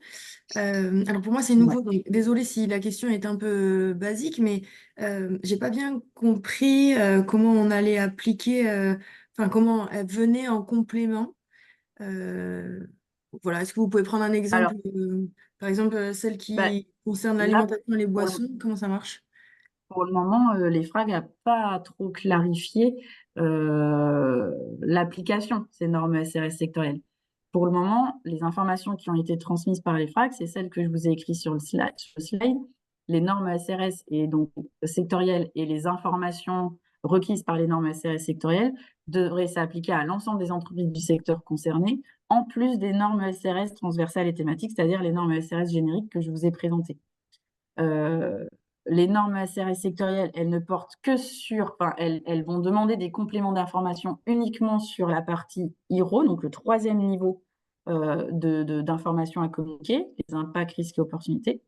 Alors pour moi c'est nouveau, donc désolée si la question est un peu basique, mais j'ai pas bien compris comment on allait appliquer, enfin comment elles venaient en complément. Voilà, est-ce que vous pouvez prendre un exemple, par exemple celle Bah, qui concerne là, l'alimentation et les pour le- boissons, comment ça marche? Pour le moment, l'EFRAG n'a pas trop clarifié l'application de ces normes SRS sectorielles. Pour le moment, les informations qui ont été transmises par l'EFRAG, c'est celles que je vous ai écrites sur le slide. Les normes SRS et donc sectorielles et les informations requises par les normes SRS sectorielles devraient s'appliquer à l'ensemble des entreprises du secteur concerné, en plus des normes SRS transversales et thématiques, c'est-à-dire les normes SRS génériques que je vous ai présentées. Les normes SRS sectorielles, elles ne portent que sur, enfin, elles vont demander des compléments d'information uniquement sur la partie IRO, donc le 3e niveau d'information à communiquer, les impacts, risques et opportunités,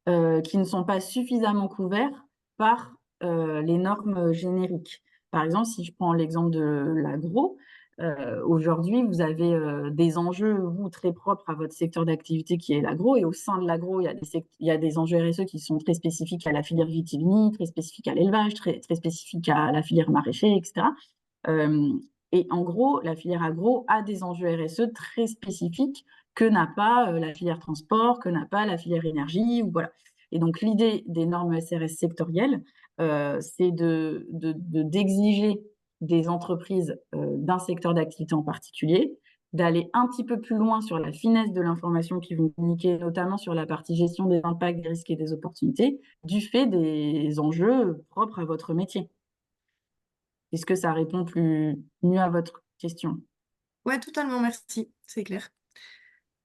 qui ne sont pas suffisamment couverts par les normes génériques. Par exemple, si je prends l'exemple de l'agro, aujourd'hui, vous avez des enjeux, vous, très propres à votre secteur d'activité qui est l'agro, et au sein de l'agro, il y a des enjeux RSE qui sont très spécifiques à la filière vitivinie, très spécifiques à l'élevage, très spécifiques à la filière maraîcher, etc. Et en gros, la filière agro a des enjeux RSE très spécifiques que n'a pas la filière transport, que n'a pas la filière énergie, ou voilà. Et donc, l'idée des normes SRS sectorielles, c'est d'exiger des entreprises d'un secteur d'activité en particulier, d'aller un petit peu plus loin sur la finesse de l'information qu'ils vont communiquer, notamment sur la partie gestion des impacts, des risques et des opportunités, du fait des enjeux propres à votre métier. Est-ce que ça répond mieux à votre question? Ouais, totalement, merci, c'est clair.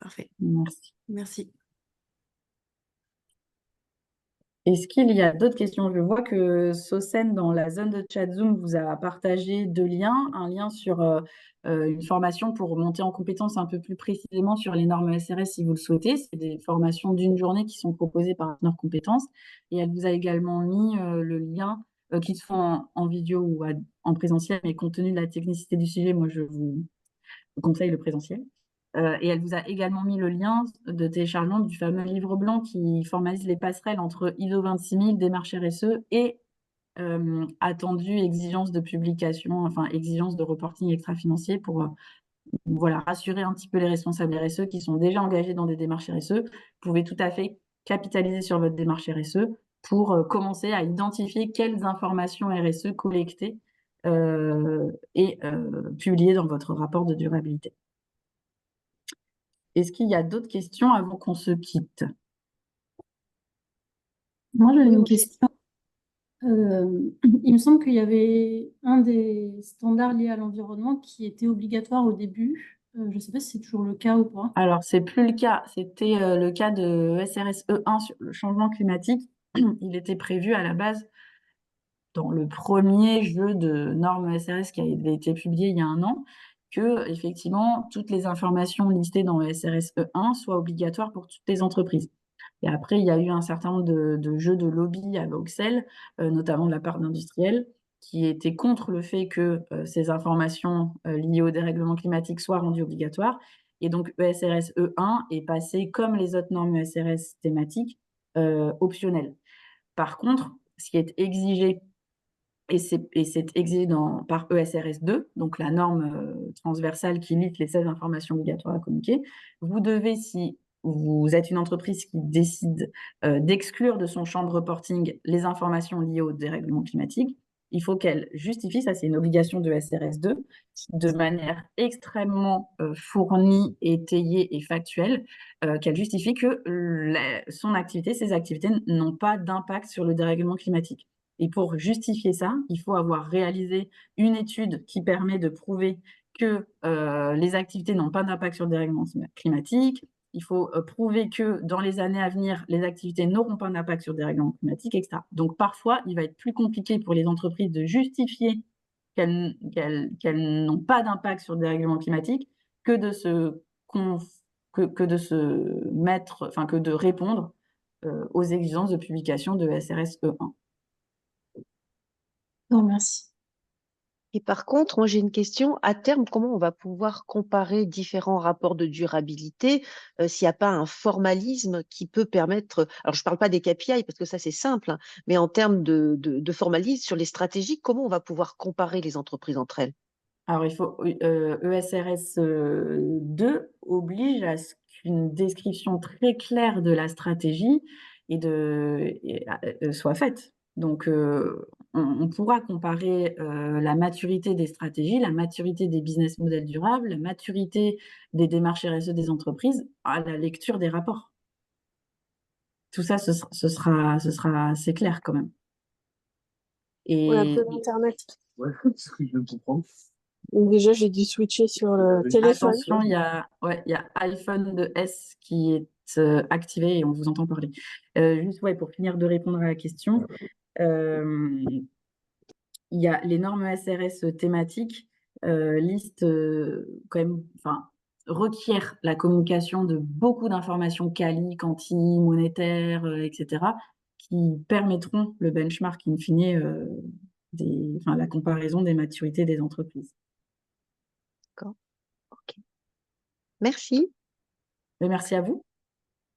Parfait, Merci. merci. Est-ce qu'il y a d'autres questions? Je vois que Sosen, dans la zone de chat Zoom, vous a partagé 2 liens. Un lien sur une formation pour monter en compétence un peu plus précisément sur les normes SRS si vous le souhaitez. C'est des formations d'une journée qui sont proposées par Partner Compétences. Et elle vous a également mis le lien qui se font en vidéo ou en présentiel, mais compte tenu de la technicité du sujet, moi je vous conseille le présentiel. Et elle vous a également mis le lien de téléchargement du fameux livre blanc qui formalise les passerelles entre ISO 26000, démarche RSE et attendue exigence de publication, enfin exigence de reporting extra-financier pour voilà, rassurer un petit peu les responsables RSE qui sont déjà engagés dans des démarches RSE. Vous pouvez tout à fait capitaliser sur votre démarche RSE pour commencer à identifier quelles informations RSE collecter et publier dans votre rapport de durabilité. Est-ce qu'il y a d'autres questions avant qu'on se quitte? Moi, j'avais une question. Il me semble qu'il y avait un des standards liés à l'environnement qui était obligatoire au début. Je ne sais pas si c'est toujours le cas ou pas. Alors, c'est plus le cas. C'était le cas de SRS E1 sur le changement climatique. Il était prévu à la base dans le premier jeu de normes SRS qui avait été publié il y a un an, que effectivement toutes les informations listées dans le SRS E1 soient obligatoires pour toutes les entreprises. Et après, il y a eu un certain nombre de jeux de lobby à Bruxelles, notamment de la part d'industriels, qui étaient contre le fait que ces informations liées au dérèglement climatique soient rendues obligatoires. Et donc, ESRS E1 est passé, comme les autres normes ESRS thématiques, optionnelles. Par contre, ce qui est exigé, et c'est exigé par ESRS 2, donc la norme transversale qui lit les 16 informations obligatoires à communiquer, vous devez, si vous êtes une entreprise qui décide d'exclure de son champ de reporting les informations liées au dérèglement climatique, il faut qu'elle justifie, ça c'est une obligation de ESRS 2, de manière extrêmement fournie, étayée et factuelle, qu'elle justifie que son activité, ses activités n'ont pas d'impact sur le dérèglement climatique. Et pour justifier ça, il faut avoir réalisé une étude qui permet de prouver que les activités n'ont pas d'impact sur le dérèglement climatique. Il faut prouver que dans les années à venir, les activités n'auront pas d'impact sur le dérèglement climatique, etc. Donc parfois, il va être plus compliqué pour les entreprises de justifier qu'elles n'ont pas d'impact sur le dérèglement climatique que de répondre aux exigences de publication de SRS E1. Non, merci. Et par contre, moi j'ai une question. À terme, comment on va pouvoir comparer différents rapports de durabilité s'il n'y a pas un formalisme qui peut permettre. Alors, je ne parle pas des KPI parce que ça c'est simple, hein, mais en termes de formalisme sur les stratégies, comment on va pouvoir comparer les entreprises entre elles? Alors, il faut ESRS 2 oblige à ce qu'une description très claire de la stratégie soit faite. Donc, on pourra comparer la maturité des stratégies, la maturité des business models durables, la maturité des démarches RSE des entreprises à la lecture des rapports. Tout ça, ce sera assez clair quand même. Ouais, un peu l'internet. Ouais, c'est ce que je viens de comprendre. Donc déjà, j'ai dû switcher sur le téléphone. Attention, il y a iPhone de S qui est activé et on vous entend parler. Juste pour finir de répondre à la question, il y a les normes SRS thématiques listent quand même, requièrent la communication de beaucoup d'informations quali, quanti, monétaires, etc., qui permettront le benchmark in fine la comparaison des maturités des entreprises. D'accord. Ok. Merci. Mais merci à vous.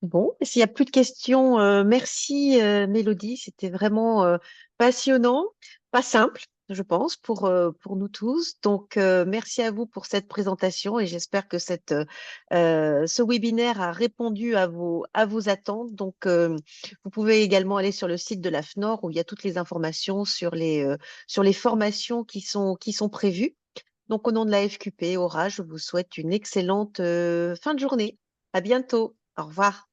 Bon, s'il n'y a plus de questions, merci Mélodie. C'était vraiment passionnant, pas simple, je pense, pour nous tous. Donc, merci à vous pour cette présentation et j'espère que ce webinaire a répondu à vos attentes. Donc, vous pouvez également aller sur le site de l'AFNOR où il y a toutes les informations sur les formations qui sont prévues. Donc, au nom de la FQP, Aura, je vous souhaite une excellente fin de journée. À bientôt. Au revoir.